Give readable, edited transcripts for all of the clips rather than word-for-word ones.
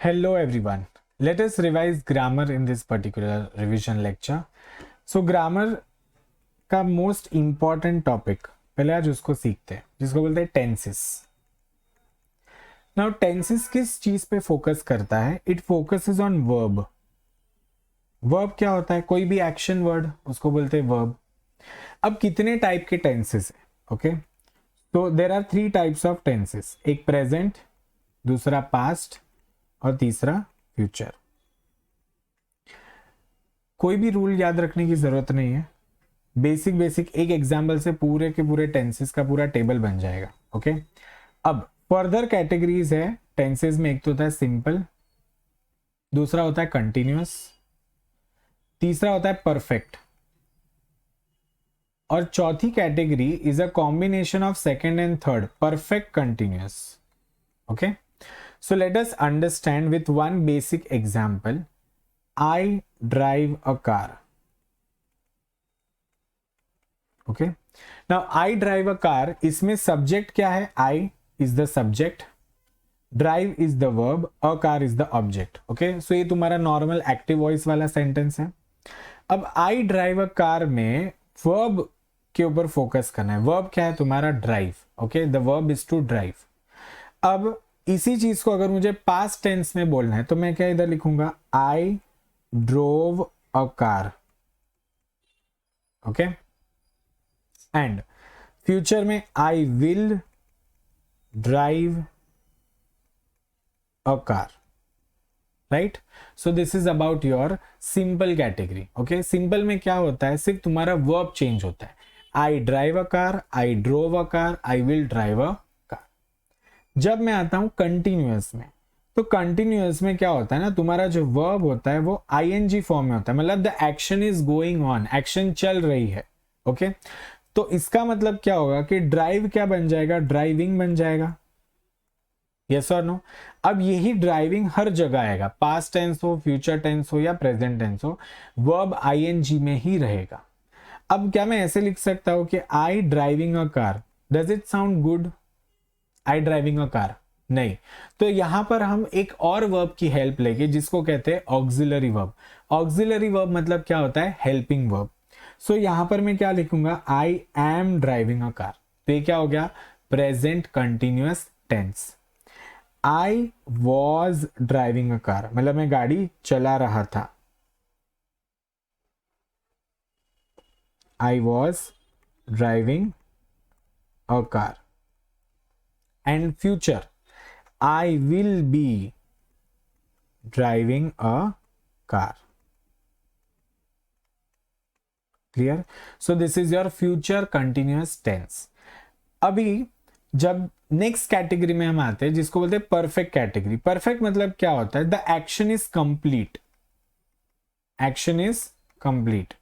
Hello everyone. Let us revise grammar in this particular revision lecture. So grammar का most important topic पहले आज उसको सीखते हैं जिसको बोलते हैं टेंसेस. नाउ टेंसेस किस चीज पे फोकस करता है? It focuses on verb. Verb क्या होता है? कोई भी एक्शन वर्ड उसको बोलते हैं वर्ब. अब कितने टाइप के टेंसेस है? ओके, तो there are 3 types of tenses. एक प्रेजेंट, दूसरा पास्ट और तीसरा फ्यूचर. कोई भी रूल याद रखने की जरूरत नहीं है. बेसिक एक एग्जाम्पल से पूरे के पूरे टेंसेस का पूरा टेबल बन जाएगा. ओके, अब फर्दर कैटेगरीज है टेंसेस में. एक तो होता है सिंपल, दूसरा होता है कंटिन्यूअस, तीसरा होता है परफेक्ट और चौथी category is a combination of second and third, perfect continuous. Okay, so let us understand with one basic example. I drive a car. Okay, now I drive a car. इसमें subject क्या है? I is the subject, drive is the verb, a car is the object. Okay, so ये तुम्हारा normal active voice वाला sentence है. अब I drive a car में verb के ऊपर फोकस करना है. verb क्या है तुम्हारा? drive. Okay, the verb is to drive. अब इसी चीज को अगर मुझे पास्ट टेंस में बोलना है तो मैं क्या इधर लिखूंगा? I drove a car. Okay, and future में I will drive a car. Right, so this is about your simple category. Okay, simple में क्या होता है? सिर्फ तुम्हारा वर्ब चेंज होता है. I drive a car, I drove a car, I will drive अ. जब मैं आता हूं कंटिन्यूअस में, तो कंटिन्यूअस में क्या होता है ना, तुम्हारा जो वर्ब होता है वो आईएनजी फॉर्म में होता है. मतलब the action is going on, action चल रही है. ओके, तो इसका मतलब क्या होगा कि ड्राइव क्या बन जाएगा? ड्राइविंग बन जाएगा. यस और नो? अब यही ड्राइविंग हर जगह आएगा, पास्ट टेंस हो, फ्यूचर टेंस हो या प्रेजेंट टेंस हो, वर्ब आईएनजी में ही रहेगा. अब क्या मैं ऐसे लिख सकता हूं कि I driving a car? Does it sound good? I driving a car? नहीं. तो यहां पर हम एक और वर्ब की हेल्प लेंगे जिसको कहते हैं ऑक्सिलरी वर्ब. ऑक्सिलरी वर्ब मतलब क्या होता है? Helping verb. सो यहां पर मैं क्या लिखूंगा? I am driving a car. तो ये क्या हो गया? Present continuous tense. I was driving a car मतलब मैं गाड़ी चला रहा था. I was driving a car. And future, I will be driving a car. Clear? So this is your future continuous tense. अभी जब नेक्स्ट कैटेगरी में हम आते हैं जिसको बोलते हैं परफेक्ट कैटेगरी. परफेक्ट मतलब क्या होता है? The action is complete. Action is complete.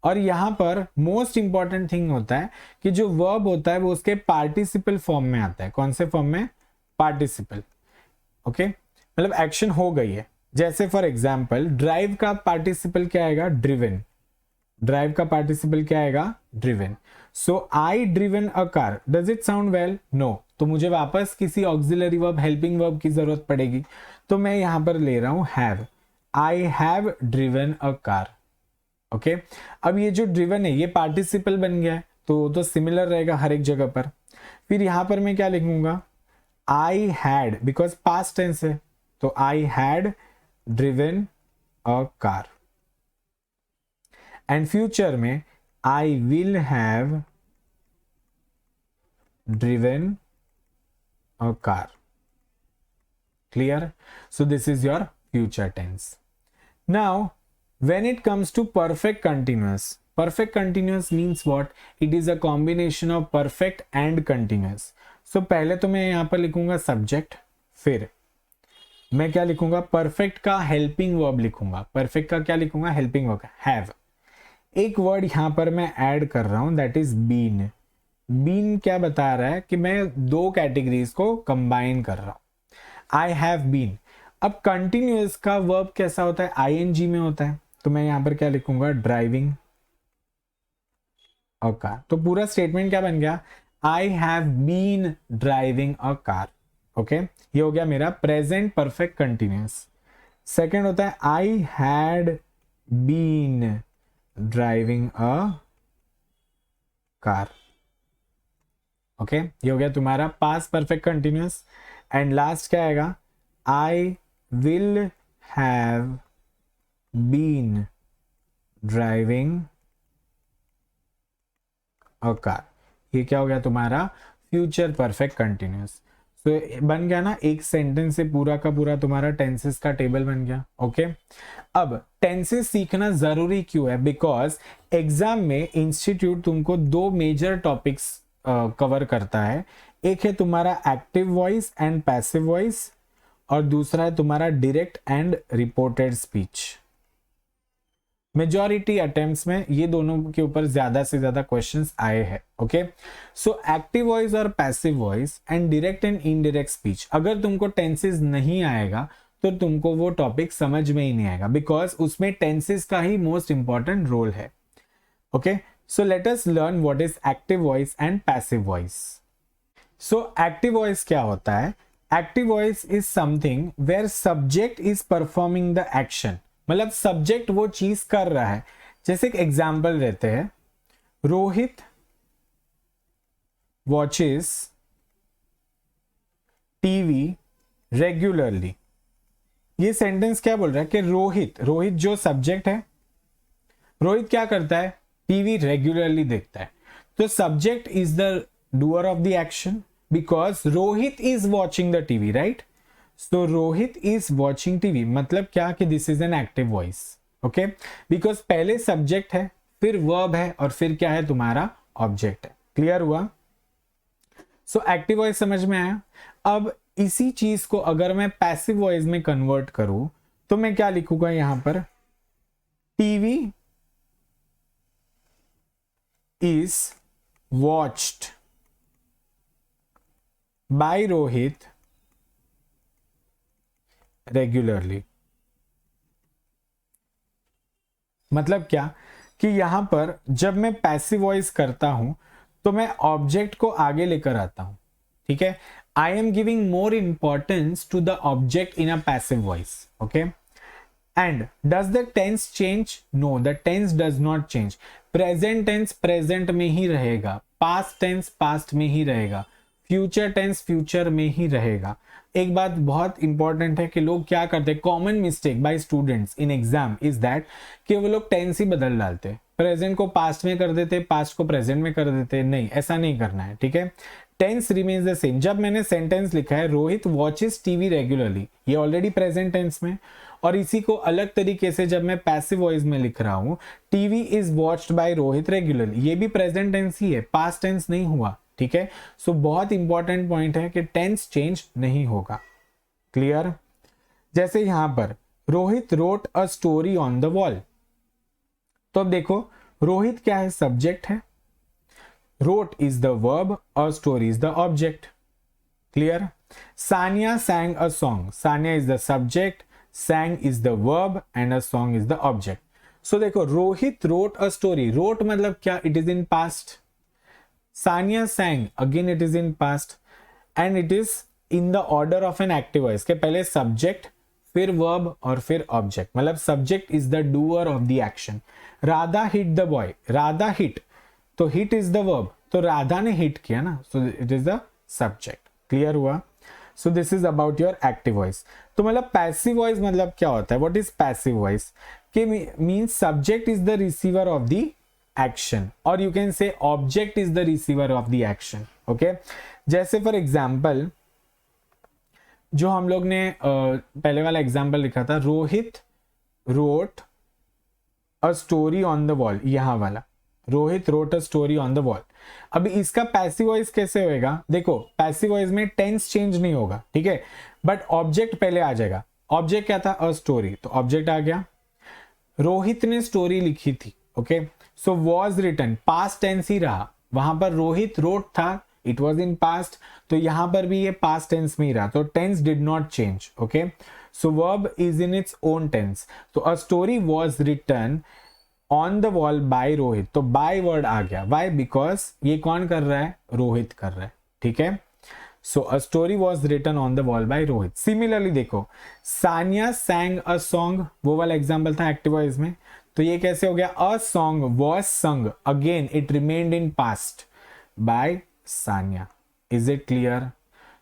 और यहां पर मोस्ट इंपॉर्टेंट थिंग होता है कि जो वर्ब होता है वो उसके पार्टिसिपल फॉर्म में आता है. कौन से फॉर्म में? पार्टिसिपल. ओके, मतलब एक्शन हो गई है. जैसे फॉर एग्जाम्पल ड्राइव का पार्टिसिपल क्या आएगा? ड्रिवन. ड्राइव का पार्टिसिपल क्या आएगा? Driven. So I driven a car. Does it sound well? No. तो मुझे वापस किसी ऑक्सिलरी वर्ब, हेल्पिंग वर्ब की जरूरत पड़ेगी. तो मैं यहां पर ले रहा हूं have. I have driven a car. Okay, अब ये जो ड्रिवन है ये पार्टिसिपल बन गया है तो सिमिलर रहेगा हर एक जगह पर. फिर यहां पर मैं क्या लिखूंगा? I had, because past tense है तो I had driven a car. And future में I will have driven a car. Clear? So this is your future tense. Now when it comes to perfect continuous means what? It is a combination of perfect and continuous. So पहले तो मैं यहां पर लिखूंगा subject, फिर मैं क्या लिखूंगा? परफेक्ट का हेल्पिंग वर्ब लिखूंगा. परफेक्ट का क्या लिखूंगा? Helping verb have. एक वर्ड यहां पर मैं ऐड कर रहा हूं, दैट इज बीन. बीन क्या बता रहा है कि मैं दो कैटेगरीज को कंबाइन कर रहा हूं. I have been. अब कंटिन्यूअस का वर्ब कैसा होता है? आईएनजी में होता है. तो मैं यहां पर क्या लिखूंगा? Driving a car. तो पूरा स्टेटमेंट क्या बन गया? I have been driving a car. Okay ये हो गया मेरा प्रेजेंट परफेक्ट कंटिन्यूअस। सेकंड होता है I had been driving a car. Okay ये हो गया तुम्हारा past perfect continuous. And last क्या आएगा, I will have been driving a car. ये क्या हो गया तुम्हारा फ्यूचर परफेक्ट कंटिन्यूअस। सो बन गया ना, एक सेंटेंस से पूरा का पूरा तुम्हारा टेंसेस का टेबल बन गया। ओके अब टेंसेस सीखना जरूरी क्यों है, बिकॉज एग्जाम में इंस्टीट्यूट तुमको दो मेजर टॉपिक्स कवर करता है। एक है तुम्हारा active voice and passive voice, और दूसरा है तुम्हारा direct and reported speech. Majority attempts में ये दोनों के ऊपर ज्यादा से ज्यादा क्वेश्चंस आए हैं। ओके सो एक्टिव वॉइस और passive voice and direct and indirect speech, अगर तुमको टेंसेस नहीं आएगा तो तुमको वो टॉपिक समझ में ही नहीं आएगा, बिकॉज उसमें टेंसेस का ही मोस्ट इंपॉर्टेंट रोल है। Okay so let us learn what is active voice and passive voice. So active voice क्या होता है, active voice is something where subject is performing the action, मतलब सब्जेक्ट वो चीज कर रहा है। जैसे एक एग्जाम्पल रहते हैं, रोहित वॉचेस टीवी रेगुलरली। ये सेंटेंस क्या बोल रहा है कि रोहित जो सब्जेक्ट है, रोहित क्या करता है, टीवी रेगुलरली देखता है। तो subject is the doer of the action, because Rohit is watching the TV, right. So Rohit is watching TV मतलब क्या कि this is an active voice. Okay because पहले सब्जेक्ट है, फिर वर्ब है, और फिर क्या है तुम्हारा ऑब्जेक्ट है। क्लियर हुआ। सो एक्टिव वॉइस समझ में आया। अब इसी चीज को अगर मैं पैसिव वॉइस में कन्वर्ट करूं तो मैं क्या लिखूंगा यहां पर, TV is watched bye Rohit regularly. मतलब क्या कि यहां पर जब मैं पैसिव वॉइस करता हूं तो मैं ऑब्जेक्ट को आगे लेकर आता हूं, ठीक है। I am giving more importance to the object in a passive voice. Okay and does the tense change, no the tense does not change. Present tense present में ही रहेगा, पास्ट टेंस पास्ट में ही रहेगा, फ्यूचर टेंस फ्यूचर में ही रहेगा। एक बात बहुत इंपॉर्टेंट है कि लोग क्या करते हैं, common mistake by students in exam is that कि वो लोग टेंस ही बदल डालते, प्रेजेंट को पास्ट में कर देते, पास्ट को प्रेजेंट में कर देते। नहीं, ऐसा नहीं करना है, ठीक है। Tense remains the same. जब मैंने सेंटेंस लिखा है रोहित वॉचेस टीवी रेगुलरली, ये ऑलरेडी प्रेजेंट टेंस में, और इसी को अलग तरीके से जब मैं पैसिव वॉइस में लिख रहा हूं, TV is watched bye Rohit regularly, ये भी प्रेजेंट टेंस ही है, पास्ट टेंस नहीं हुआ, ठीक है। सो बहुत इंपॉर्टेंट पॉइंट है कि टेंस चेंज नहीं होगा। क्लियर। जैसे यहां पर Rohit wrote a story on the wall, तो अब देखो रोहित क्या है, सब्जेक्ट है, रोट इज द वर्ब और story is the object. Clear. Sania sang a song, Sania is the subject, sang is the verb and a song is the object. So देखो Rohit wrote a story, wrote मतलब क्या, it is in past. Sania sang, again it is in past, and it is in the order of an active voice के पहले subject, फिर verb और फिर object, मतलब subject is the doer of the action. Radha hit the boy, Radha hit, तो hit is the verb, तो राधा ने hit किया ना, so it is the subject. Clear हुआ। So this is about your active voice. तो मतलब पैसिव वॉइस मतलब क्या होता है, व्हाट इज पैसिव वॉइस, कि means subject is the receiver of the action, और you can say object is the receiver of the action. Okay जैसे for example जो हम लोग ने पहले वाला एग्जाम्पल लिखा था, Rohit wrote a story on the wall, यहां वाला Rohit wrote a story on the wall. अभी इसका पैसिव वॉइस कैसे होएगा, देखो पैसिव वॉइस में टेंस चेंज नहीं होगा, ठीक है, बट ऑब्जेक्ट पहले आ जाएगा। ऑब्जेक्ट क्या था, अ स्टोरी, तो ऑब्जेक्ट आ गया। रोहित ने स्टोरी लिखी थी, okay so was written, past tense ही रहा, वहां पर रोहित रोट था, इट वॉज इन पास्ट, तो यहां पर भी ये पास्ट टेंस में ही रहा, तो tense did not change. Okay so verb is in its own tense, तो a story was written on the wall by Rohit, तो बाय वर्ड आ गया, वाई, बिकॉज ये कौन कर रहा है, रोहित कर रहा है, ठीक है। So a story was written on the wall by Rohit. Similarly देखो, सानिया सैंग अ सॉन्ग, वो वाला एग्जाम्पल था एक्टिव वॉइस में. तो ये कैसे हो गया? A song was sung, again it remained in past by Sania. Is it clear?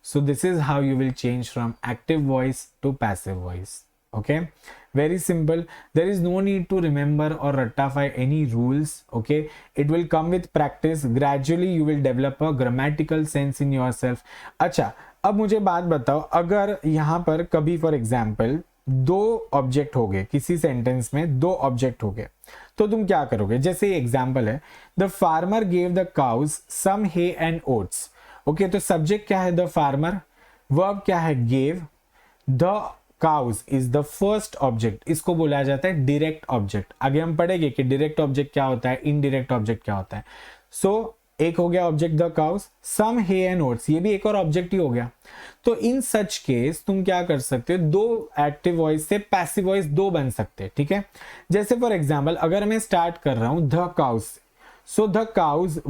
So this is how you will change from active voice to passive voice. Okay, very simple. There is no need to remember or ratify any rules. Okay, it will come with practice. Gradually you will develop a grammatical sense in yourself. अच्छा, अब मुझे बात बताओ, अगर यहाँ पर कभी for example दो ऑब्जेक्ट हो गए, किसी सेंटेंस में दो ऑब्जेक्ट हो गए, तो तुम क्या करोगे? जैसे एग्जाम्पल है, the farmer gave the cows some hay and oats. Okay, तो सब्जेक्ट क्या है? The farmer. वर्ब क्या है? Gave. The cows is the first object. इसको बोला जाता है डायरेक्ट ऑब्जेक्ट. आगे हम पढ़ेंगे कि डायरेक्ट ऑब्जेक्ट क्या होता है, इनडायरेक्ट ऑब्जेक्ट क्या होता है. सो एक हो गया object the cows, some hay and oats, ये भी एक और ऑब्जेक्ट ही हो गया. तो इन सच केस तुम क्या कर सकते हो? दो एक्टिव वॉइस से पैसिव वॉइस दो बन सकते हैं. ठीक है, जैसे फॉर एग्जाम्पल अगर मैं स्टार्ट कर रहा हूं the cows, so the cows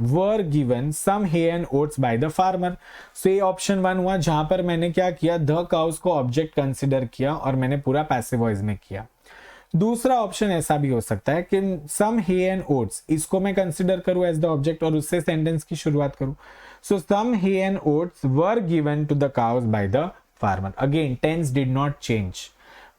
were given some hay and oats by the farmer. So ये ऑप्शन 1 हुआ, जहां पर मैंने क्या किया? द काउज को ऑब्जेक्ट कंसिडर किया और मैंने पूरा पैसिव वॉइस में किया. दूसरा ऑप्शन ऐसा भी हो सकता है कि सम हे एंड ओट्स, इसको मैं कंसिडर करूं एज द ऑब्जेक्ट और उससे सेंटेंस की शुरुआत करूं. So some hay and oats were given to the cows by the farmer. Again tense did not change.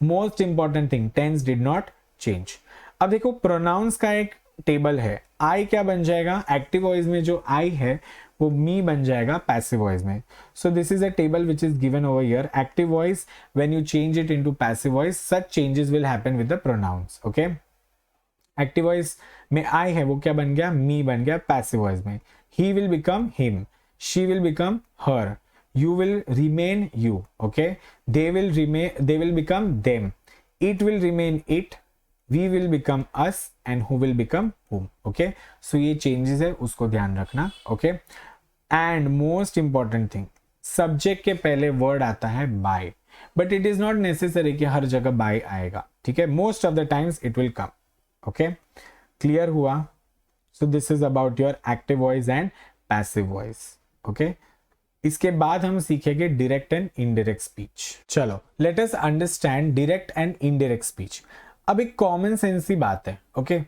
Most important thing, tense did not change. अब देखो प्रोनाउंस का एक टेबल है. आई क्या बन जाएगा? एक्टिव वॉइस में जो आई है वो मी बन जाएगा पैसिव वॉइस में. सो this is a table which is given over here. Active voice when you change it into passive voice, such changes will happen with the pronounce. Okay, active voice में आई है, वो क्या बन गया? मी बन गया पैसिव वॉइस में. He will become him, she will become her, you will remain you. Okay, they will become them, it will remain it, we will become us, and who will become whom. Okay, so ये changes है, उसको ध्यान रखना. Okay, and most important thing, subject के पहले word आता है by, but it is not necessary कि हर जगह by आएगा. ठीक है, most of the times it will come. Okay, clear हुआ? So this is about your active voice and passive voice. Okay, इसके बाद हम सीखेंगे डायरेक्ट एंड इनडायरेक्ट स्पीच. चलो, late us understand direct and indirect speech. अब एक common sense की बात है. ओके,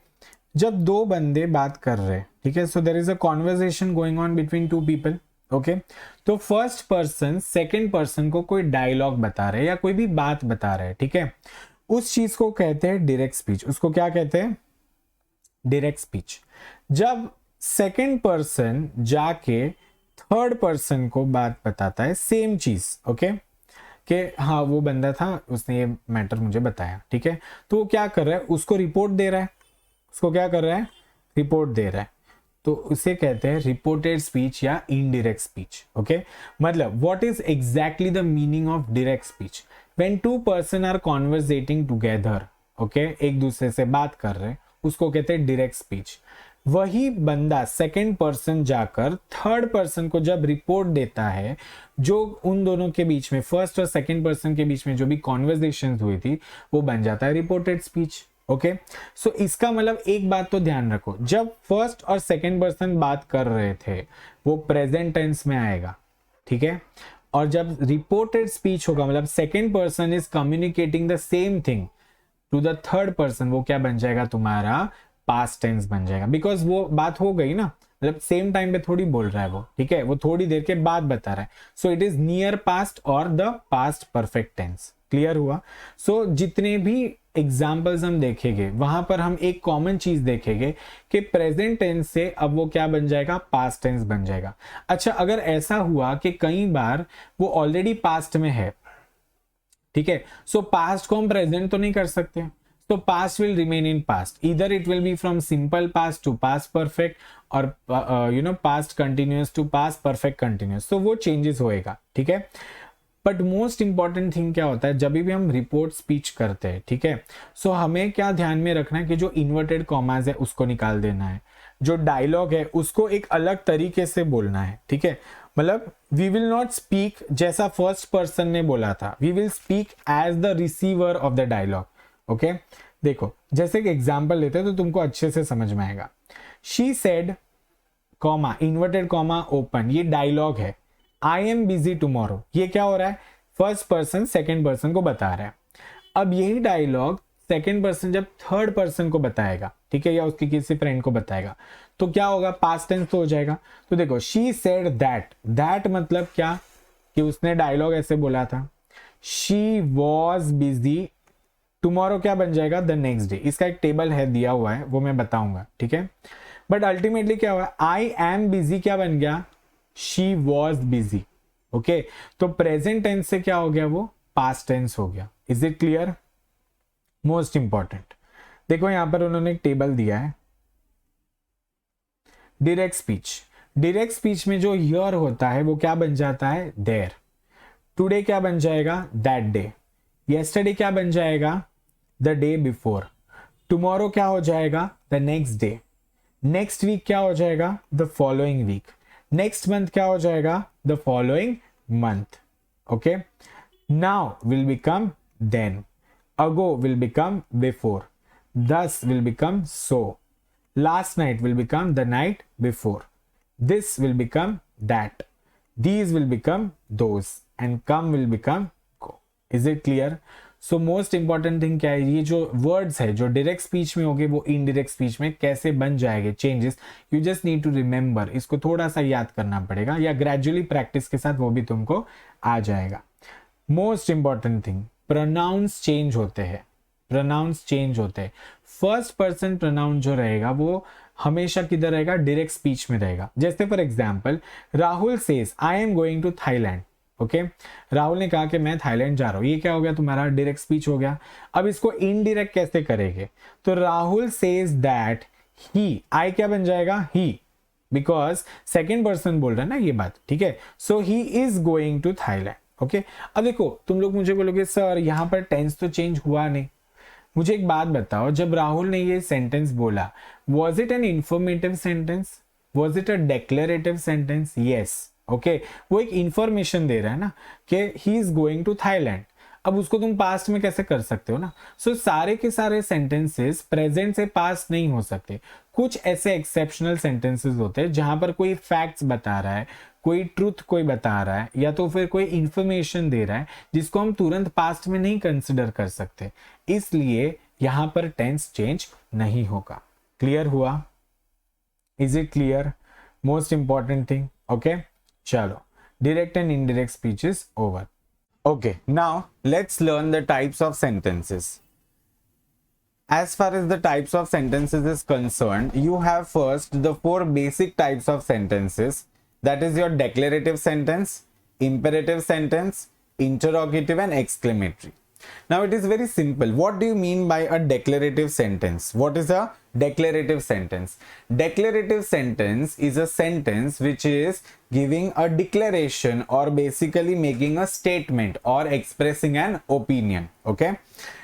जब दो बंदे बात कर रहे हैं, ठीक है, so there is a conversation going on between two people. Okay, तो फर्स्ट पर्सन सेकंड पर्सन को कोई डायलॉग बता रहे हैं या कोई भी बात बता रहे हैं. ठीक है, उस चीज को कहते हैं डायरेक्ट स्पीच. उसको क्या कहते हैं? Direct speech. जब सेकंड पर्सन जाके थर्ड पर्सन को बात बताता है सेम चीज. ओके, कि हाँ वो बंदा था, उसने ये मैटर मुझे बताया. ठीक है, तो वो क्या कर रहा है? उसको रिपोर्ट दे रहा है. उसको क्या कर रहा है? रिपोर्ट दे रहा है. तो उसे कहते हैं रिपोर्टेड स्पीच या इनडायरेक्ट स्पीच. ओके, मतलब what is exactly the meaning of direct speech? When two person are conversating together, okay, एक दूसरे से बात कर रहे हैं, उसको कहते हैं डायरेक्ट स्पीच. वही बंदा सेकंड पर्सन जाकर थर्ड पर्सन को जब रिपोर्ट देता है, जो उन दोनों के बीच में, फर्स्ट और सेकंड पर्सन के बीच में जो भी कॉन्वर्सेशन हुई थी, वो बन जाता है रिपोर्टेड स्पीच. ओके, सो इसका मतलब एक बात तो ध्यान रखो, जब फर्स्ट और सेकंड पर्सन बात कर रहे थे वो प्रेजेंट टेंस में आएगा. ठीक है, और जब रिपोर्टेड स्पीच होगा, मतलब second person is communicating the same thing to the third person, वो क्या बन जाएगा? तुम्हारा पास्ट टेंस बन जाएगा. बिकॉज वो बात हो गई ना, मतलब सेम टाइम पे थोड़ी बोल रहा है वो. ठीक है, वो थोड़ी देर के बाद बता रहा है. So it is near past और the past perfect tense. Clear हुआ? सो जितने भी एग्जाम्पल्स हम देखेंगे वहां पर हम एक कॉमन चीज देखेंगे कि प्रेजेंट टेंस से अब वो क्या बन जाएगा? पास्ट टेंस बन जाएगा. अच्छा, अगर ऐसा हुआ कि कई बार वो ऑलरेडी पास्ट में है, ठीक है, सो पास्ट को हम प्रेजेंट तो नहीं कर सकते. So past will remain in past. Either it will be from simple past to past perfect or past continuous to past perfect continuous. So वो changes होएगा. ठीक है, बट मोस्ट इंपॉर्टेंट थिंग क्या होता है जब भी हम रिपोर्ट स्पीच करते हैं, ठीक है, सो हमें क्या ध्यान में रखना है कि जो इन्वर्टेड कॉमाज है उसको निकाल देना है, जो डायलॉग है उसको एक अलग तरीके से बोलना है. ठीक है, मतलब वी विल नॉट स्पीक जैसा फर्स्ट पर्सन ने बोला था, we will speak as the receiver of the dialogue. Okay, देखो जैसे कि एग्जाम्पल लेते हैं तो तुमको अच्छे से समझ में आएगा. She said comma, inverted comma open, ये डायलॉग है। आई एम बिजी टुमारो, ये क्या हो रहा है, फर्स्ट पर्सन सेकंड पर्सन को बता रहा है। अब यही डायलॉग सेकंड पर्सन जब थर्ड पर्सन को बताएगा, ठीक है, या उसके किसी फ्रेंड को बताएगा, तो क्या होगा, पास्ट टेंस तो हो जाएगा। तो देखो, शी सेड दैट, दैट मतलब क्या, कि उसने डायलॉग ऐसे बोला था। शी वॉज बिजी, टुमारो क्या बन जाएगा, द नेक्स्ट डे। इसका एक टेबल है दिया हुआ है, वो मैं बताऊंगा, ठीक है। बट अल्टीमेटली क्या हुआ, आई एम बिजी क्या बन गया, शी वॉज बिजी। ओके, तो प्रेजेंट टेंस से क्या हो गया, वो पास्ट टेंस हो गया। Is it clear? Most important, देखो यहां पर उन्होंने एक टेबल दिया है, डायरेक्ट स्पीच। डायरेक्ट स्पीच में जो हियर होता है वो क्या बन जाता है, देयर। टुडे क्या बन जाएगा, दैट डे। येस्टरडे क्या बन जाएगा, द डे बिफोर। टुमारो क्या हो जाएगा, the next day. Next week क्या हो जाएगा, the following week. Next month क्या हो जाएगा, the following month. Okay, now will become then, ago will become before, thus will become so, last night will become the night before, this will become that, these will become those, and come will become go. Is it clear? So most important thing क्या है, ये जो words है जो direct speech में होंगे वो indirect speech में कैसे बन जाएंगे changes, you just need to remember, इसको थोड़ा सा याद करना पड़ेगा, या gradually practice के साथ वो भी तुमको आ जाएगा। most important thing, pronouns change होते हैं, प्रोनाउंस चेंज होते हैं। फर्स्ट पर्सन प्रोनाउन जो रहेगा वो हमेशा किधर रहेगा, डायरेक्ट स्पीच में रहेगा। जैसे for example, Rahul says I am going to Thailand. Okay, Rahul ने कहा कि मैं थाईलैंड जा रहा हूं, ये क्या हो गया, तुम्हारा डायरेक्ट स्पीच हो गया। अब इसको इनडायरेक्ट कैसे करेंगे, तो राहुल सेज दैट ही, आई क्या बन जाएगा, ही, बिकॉज सेकेंड पर्सन बोल रहा है ना ये बात, ठीक है। So he is going to Thailand. Okay, अब देखो तुम लोग मुझे बोलोगे सर यहाँ पर टेंस तो चेंज हुआ नहीं। मुझे एक बात बताओ, जब राहुल ने ये सेंटेंस बोला, was it an informative sentence, was it a declarative sentence? Yes. Okay, वो एक इंफॉर्मेशन दे रहा है ना कि he is going to Thailand. अब उसको तुम पास्ट में कैसे कर सकते हो ना। सो सारे के सारे सेंटेंसेस प्रेजेंट से पास्ट नहीं हो सकते। कुछ ऐसे एक्सेप्शनल सेंटेंसेस होते हैं जहां पर कोई फैक्ट्स बता रहा है, कोई ट्रूथ कोई बता रहा है, या तो फिर कोई इंफॉर्मेशन दे रहा है जिसको हम तुरंत पास्ट में नहीं कंसिडर कर सकते, इसलिए यहां पर टेंस चेंज नहीं होगा। क्लियर हुआ? Is it clear? Most important thing. Okay, चलो, direct and indirect speech is over. Okay, now let's learn the types of sentences. As far as the types of sentences is concerned, you have first the 4 basic types of sentences. That is your declarative sentence, imperative sentence, interrogative and exclamatory. Now it is very simple. What do you mean by a declarative sentence? What is a declarative sentence? Declarative sentence is a sentence which is giving a declaration or basically making a statement or expressing an opinion. Okay,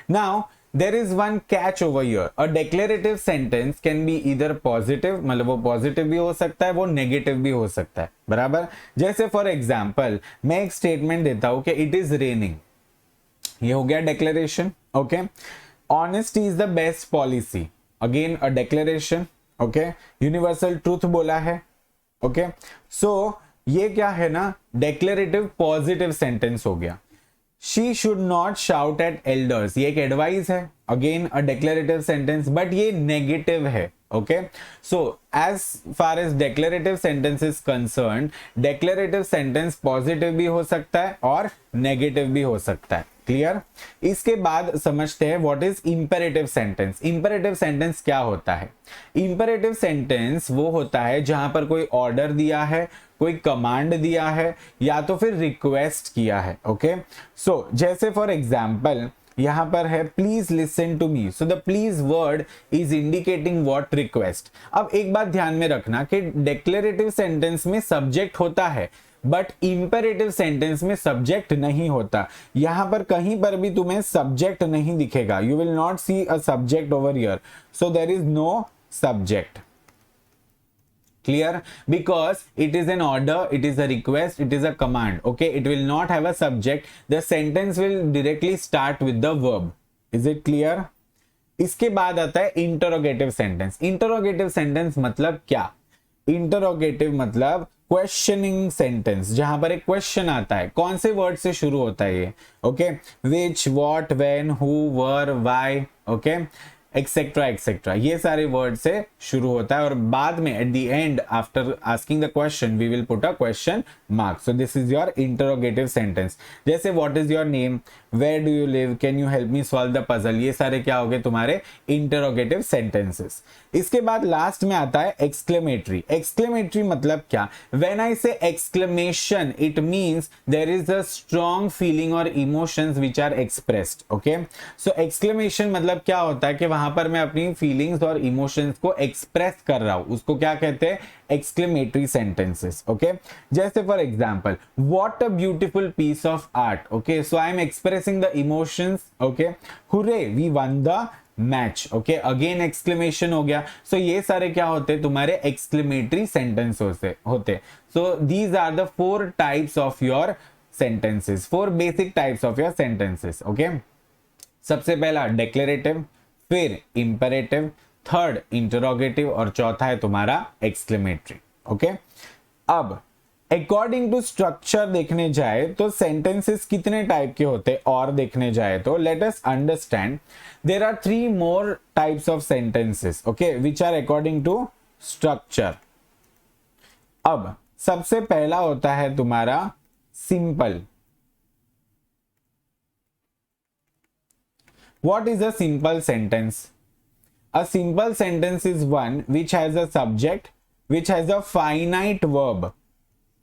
now there is one catch over here. A declarative sentence can be either positive, मतलब वो positive भी हो सकता है, वो negative भी हो सकता है, बराबर। जैसे for example, मैं एक statement देता हूँ कि it is raining, ये हो गया declaration. Okay, honesty is the best policy, again a declaration. Okay, universal truth बोला है. Okay, so ये क्या है ना, declarative positive sentence हो गया. She should not shout at elders, ये एक एडवाइस है, again a declarative sentence, but ये नेगेटिव है. Okay, so as far as declarative sentence is concern, declarative sentence positive भी हो सकता है और नेगेटिव भी हो सकता है. क्लियर? इसके बाद समझते हैं what is imperative sentence. Imperative sentence क्या होता है? इंपेरेटिव सेंटेंस वो होता है जहां पर कोई ऑर्डर दिया है, कोई कमांड दिया है, या तो फिर रिक्वेस्ट किया है. ओके, सो जैसे फॉर एग्जांपल यहां पर है please listen to me. So the please word is indicating what, request. अब एक बात ध्यान में रखना कि डेक्लेरेटिव सेंटेंस में सब्जेक्ट होता है, बट इंपेरेटिव सेंटेंस में सब्जेक्ट नहीं होता. यहां पर कहीं पर भी तुम्हें सब्जेक्ट नहीं दिखेगा. You will not see a subject over here. So there is no subject. Clear? Because it is an order, it is a request, it is a command. Okay, it will not have a subject. The sentence will directly start with the verb. Is it clear? इसके बाद आता है interrogative sentence. Interrogative sentence मतलब क्या? Interrogative मतलब questioning sentence, जहां पर एक क्वेश्चन आता है। कौन से वर्ड से शुरू होता है ये? Okay, which, what, when, who, were, why, okay, etcetera etcetera, ये सारे वर्ड से शुरू होता है और बाद में at the end after asking the question we will put a question mark. So this is your interrogative sentence. जैसे what is your name, where do you live, can you help me solve the puzzle, ये सारे क्या हो गए तुम्हारे interrogative sentences. इसके बाद last में आता है एक्सक्लेमेटरी। एक्सक्लेमेटरी मतलब क्या? When I say exclamation it means there is a strong feeling और emotions which are expressed. Okay, so exclamation मतलब क्या होता है कि वहां पर मैं अपनी फीलिंग्स और इमोशंस को एक्सप्रेस कर रहा हूं, उसको क्या कहते हैं? Exclamatory sentences. ओके, जैसे for example, what a beautiful piece of art. Okay, so I am expressing the emotions. Okay, hurray we won the match. Okay, again exclamation हो गया। सो ये सारे क्या होते हैं? तुम्हारे एक्सक्लेमेटरी सेंटेंस होते। So these are the 4 types of your sentences, 4 basic types of your sentences. Okay, सबसे पहला डिक्लेरेटिव, फिर इंपेरेटिव, थर्ड इंटरोगेटिव और चौथा है तुम्हारा एक्सक्लेमेटरी। ओके, अब अकॉर्डिंग टू स्ट्रक्चर देखने जाए तो सेंटेंसेस कितने टाइप के होते हैं और देखने जाए तो let us understand there are 3 more types of sentences, okay, which are according to structure. अब सबसे पहला होता है तुम्हारा simple. What is a simple sentence? A simple sentence is one which has a subject, which has a finite verb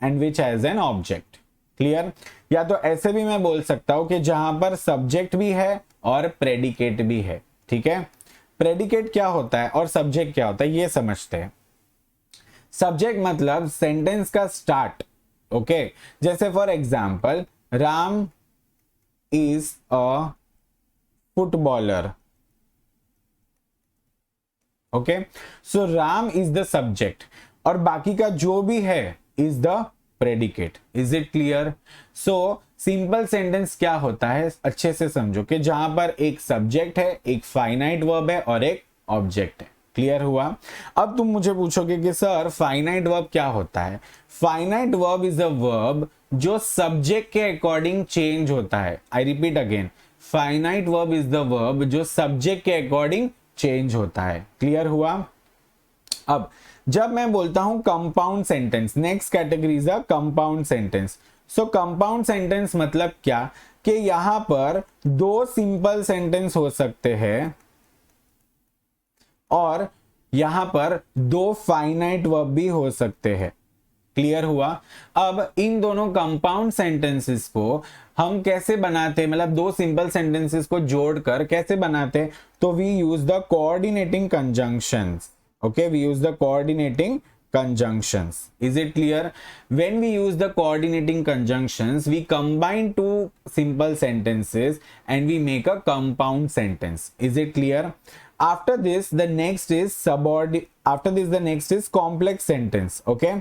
and which has an object. Clear? या तो ऐसे भी मैं बोल सकता हूं कि जहां पर सब्जेक्ट भी है और प्रेडिकेट भी है। ठीक है, प्रेडिकेट क्या होता है और सब्जेक्ट क्या होता है ये समझते हैं। सब्जेक्ट मतलब सेंटेंस का स्टार्ट। ओके, जैसे for example, Ram is a footballer. Okay, so Ram is the subject और बाकी का जो भी है is the predicate. Is it clear? So simple sentence क्या होता है अच्छे से समझो कि जहां पर एक सब्जेक्ट है, एक फाइनाइट वर्ब है और एक ऑब्जेक्ट है। क्लियर हुआ? अब तुम मुझे पूछोगे कि सर फाइनाइट वर्ब क्या होता है? Finite verb is a verb जो सब्जेक्ट के अकॉर्डिंग चेंज होता है। I repeat again, finite verb is the verb जो सब्जेक्ट के अकॉर्डिंग चेंज होता है। क्लियर हुआ? अब जब मैं बोलता हूं compound sentence, next category is a compound sentence. So compound sentence मतलब क्या कि यहां पर 2 सिंपल सेंटेंस हो सकते हैं और यहां पर 2 फाइनाइट वर्ब भी हो सकते हैं। क्लियर हुआ? अब इन दोनों कंपाउंड सेंटेंसेस को हम कैसे बनाते हैं, मतलब 2 सिंपल सेंटेंसेस को जोड़कर कैसे बनाते हैं? तो we use the coordinating conjunctions. Okay, we use the coordinating conjunctions. Is it clear? When we use the coordinating conjunctions, we combine 2 simple sentences and we make a compound sentence. Is it clear? After this, the next is complex sentence. Okay?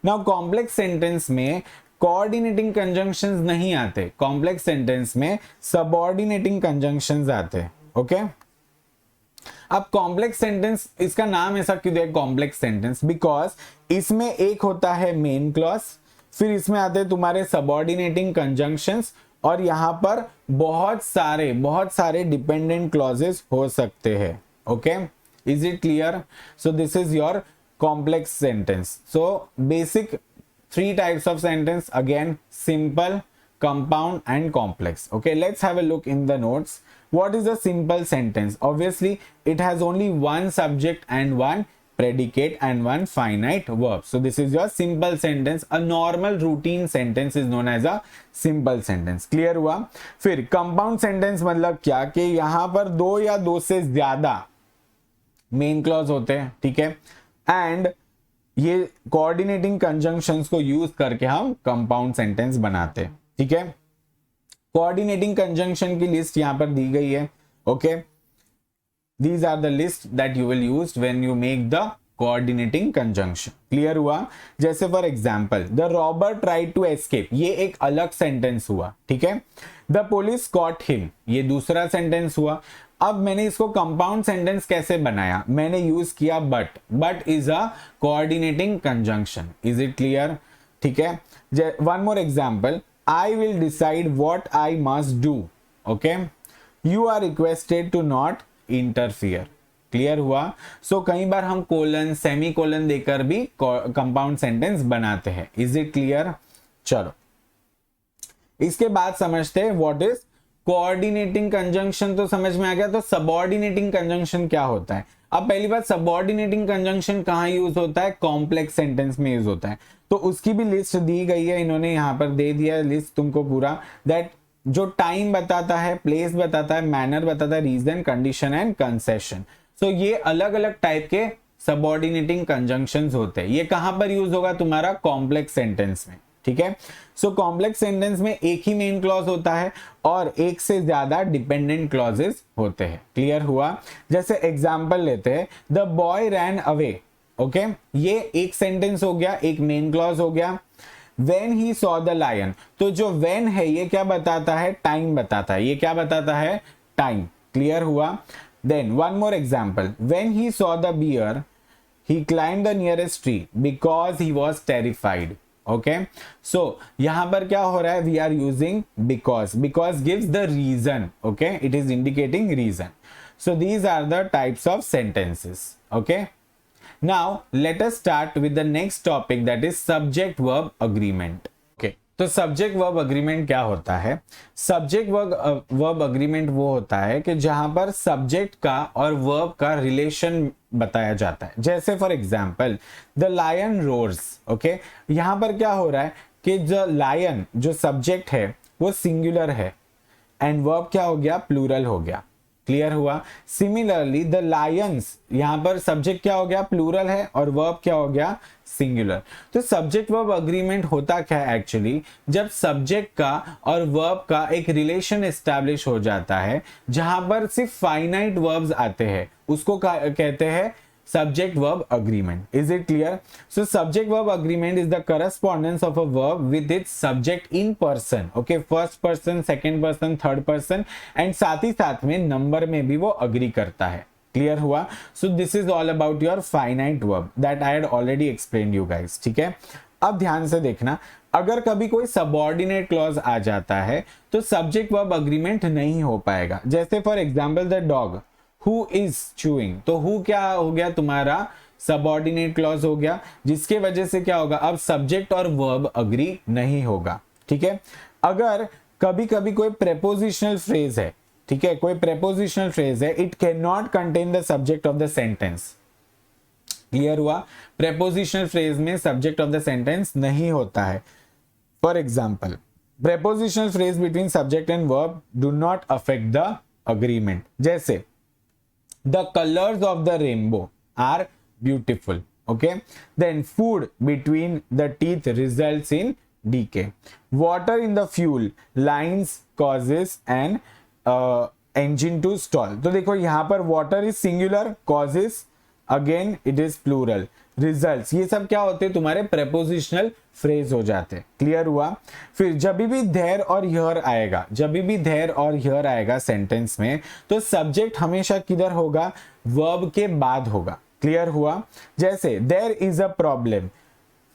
Now, complex sentence में coordinating conjunctions नहीं आते. Complex sentence में subordinating conjunctions आते. Okay? अब complex sentence, इसका नाम ऐसा क्यों दिया कॉम्प्लेक्स सेंटेंस? बिकॉज इसमें एक होता है मेन क्लॉज, फिर इसमें आते हैं तुम्हारे सबऑर्डिनेटिंग कंजंक्शंस और यहां पर बहुत सारे डिपेंडेंट क्लॉजेस हो सकते हैं। Okay, is it clear? So this is your complex sentence. So basic 3 types of sentence, again simple, compound and complex. Okay, let's have a look in the notes. What is a simple sentence? Obviously it has only one subject and one predicate and one finite verb. So this is your simple sentence. A normal routine sentence is known as a simple sentence. Clear हुआ? फिर compound sentence मतलब क्या कि यहां पर 2 या 2 से ज्यादा मेन क्लॉज होते हैं। ठीक है, एंड ये कोऑर्डिनेटिंग कंजंक्शंस को यूज करके हम कंपाउंड सेंटेंस बनाते हैं। ठीक है, कोऑर्डिनेटिंग कंजंक्शन की लिस्ट यहां पर दी गई है। Okay, these are the list that you will use when you make the coordinating conjunction. Clear हुआ? जैसे for example, the robber tried to escape, ये एक अलग सेंटेंस हुआ। ठीक है, द पुलिस कॉट हिम, ये दूसरा सेंटेंस हुआ। अब मैंने इसको कंपाउंड सेंटेंस कैसे बनाया, मैंने यूज किया but is a coordinating conjunction. Is it clear? ठीक है, one more example, I will decide what I must do. Okay, you are requested to not interfere. Clear हुआ? सो कई बार हम कोलन सेमी कोलन देकर भी compound sentence बनाते हैं। Is it clear? चलो इसके बाद समझते हैं व्हाट इज कोऑर्डिनेटिंग कंजंक्शन। तो समझ में आ गया। तो सबऑर्डिनेटिंग कंजंक्शन क्या होता है? अब पहली बात, सबऑर्डिनेटिंग कंजंक्शन कहाँ यूज होता है? कॉम्प्लेक्स सेंटेंस में यूज होता है। तो उसकी भी लिस्ट दी गई है, इन्होंने यहाँ पर दे दिया है लिस्ट तुमको पूरा, दैट जो टाइम बताता है, प्लेस बताता है, मैनर बताता है, रीजन, कंडीशन एंड कंसेशन। सो ये अलग अलग टाइप के सबऑर्डिनेटिंग कंजंक्शंस होते हैं। ये कहां पर यूज होगा? तुम्हारा कॉम्प्लेक्स सेंटेंस में। ठीक है, सो कॉम्प्लेक्स सेंटेंस में एक ही मेन क्लॉज होता है और एक से ज्यादा डिपेंडेंट क्लॉजेस होते हैं। क्लियर हुआ? जैसे एग्जांपल लेते हैं, the boy ran away. Okay, ये एक सेंटेंस हो गया, एक मेन क्लॉज हो गया। When he saw the lion, तो जो when है ये क्या बताता है? टाइम बताता है। ये क्या बताता है? टाइम। क्लियर हुआ? Then one more example, when he saw the bear, he climbed the nearest tree because he was terrified. Okay, so यहां पर क्या हो रहा है? We are using because gives the reason. Okay, it is indicating reason. So these are the types of sentences. Okay, now let us start with the next topic, that is subject verb agreement. Okay, तो subject verb agreement क्या होता है? Subject verb agreement वो होता है कि जहां पर सब्जेक्ट का और वर्ब का रिलेशन बताया जाता है। जैसे for example, the lion roars. Okay, यहां पर क्या हो रहा है कि जो लायन जो सब्जेक्ट है वो सिंगुलर है एंड वर्ब क्या हो गया? प्लूरल हो गया। क्लियर हुआ? सिमिलरली द लायंस, यहां पर सब्जेक्ट क्या हो गया? प्लूरल है और वर्ब क्या हो गया? सिंगुलर। तो सब्जेक्ट वर्ब अग्रीमेंट होता क्या है एक्चुअली? जब सब्जेक्ट का और वर्ब का एक रिलेशन एस्टैब्लिश हो जाता है जहां पर सिर्फ फाइनाइट वर्ब्स आते हैं, उसको कहते हैं subject verb agreement. Is it clear? So subject verb agreement is the correspondence of a verb with its subject in person. Okay, first person, second person, third person, and साथ ही साथ में number में भी वो अग्री करता है। Clear हुआ? So this is all about your finite verb that I had already explained you guys. ठीक है, अब ध्यान से देखना, अगर कभी कोई सबऑर्डिनेट क्लॉज आ जाता है तो सब्जेक्ट वर्ब अग्रीमेंट नहीं हो पाएगा। जैसे for example, the dog who is chewing, तो हु क्या हो गया? तुम्हारा सबऑर्डिनेट क्लॉज हो गया, जिसके वजह से क्या होगा? अब सब्जेक्ट और वर्ब अग्री नहीं होगा। ठीक है, अगर कभी कभी कोई प्रेपोजिशनल फ्रेज है, ठीक है, कोई प्रेपोजिशनल फ्रेज है, it can not contain the subject of the sentence. Clear हुआ? प्रेपोजिशनल फ्रेज में सब्जेक्ट ऑफ द सेंटेंस नहीं होता है। For example, prepositional phrase between subject and verb do not affect the agreement. जैसे the colors of the rainbow are beautiful. Okay, then food between the teeth results in decay. Water in the fuel lines causes an engine to stall. तो देखो यहाँ पर water is singular, causes again it is plural, results ये सब क्या होते हैं? तुम्हारे prepositional फ्रेज हो जाते हैं। क्लियर हुआ? फिर जब भी देयर और हियर आएगा, जब भी देयर और हियर आएगा सेंटेंस में, तो सब्जेक्ट हमेशा किधर होगा? वर्ब के बाद होगा। क्लियर हुआ? जैसे there is a problem,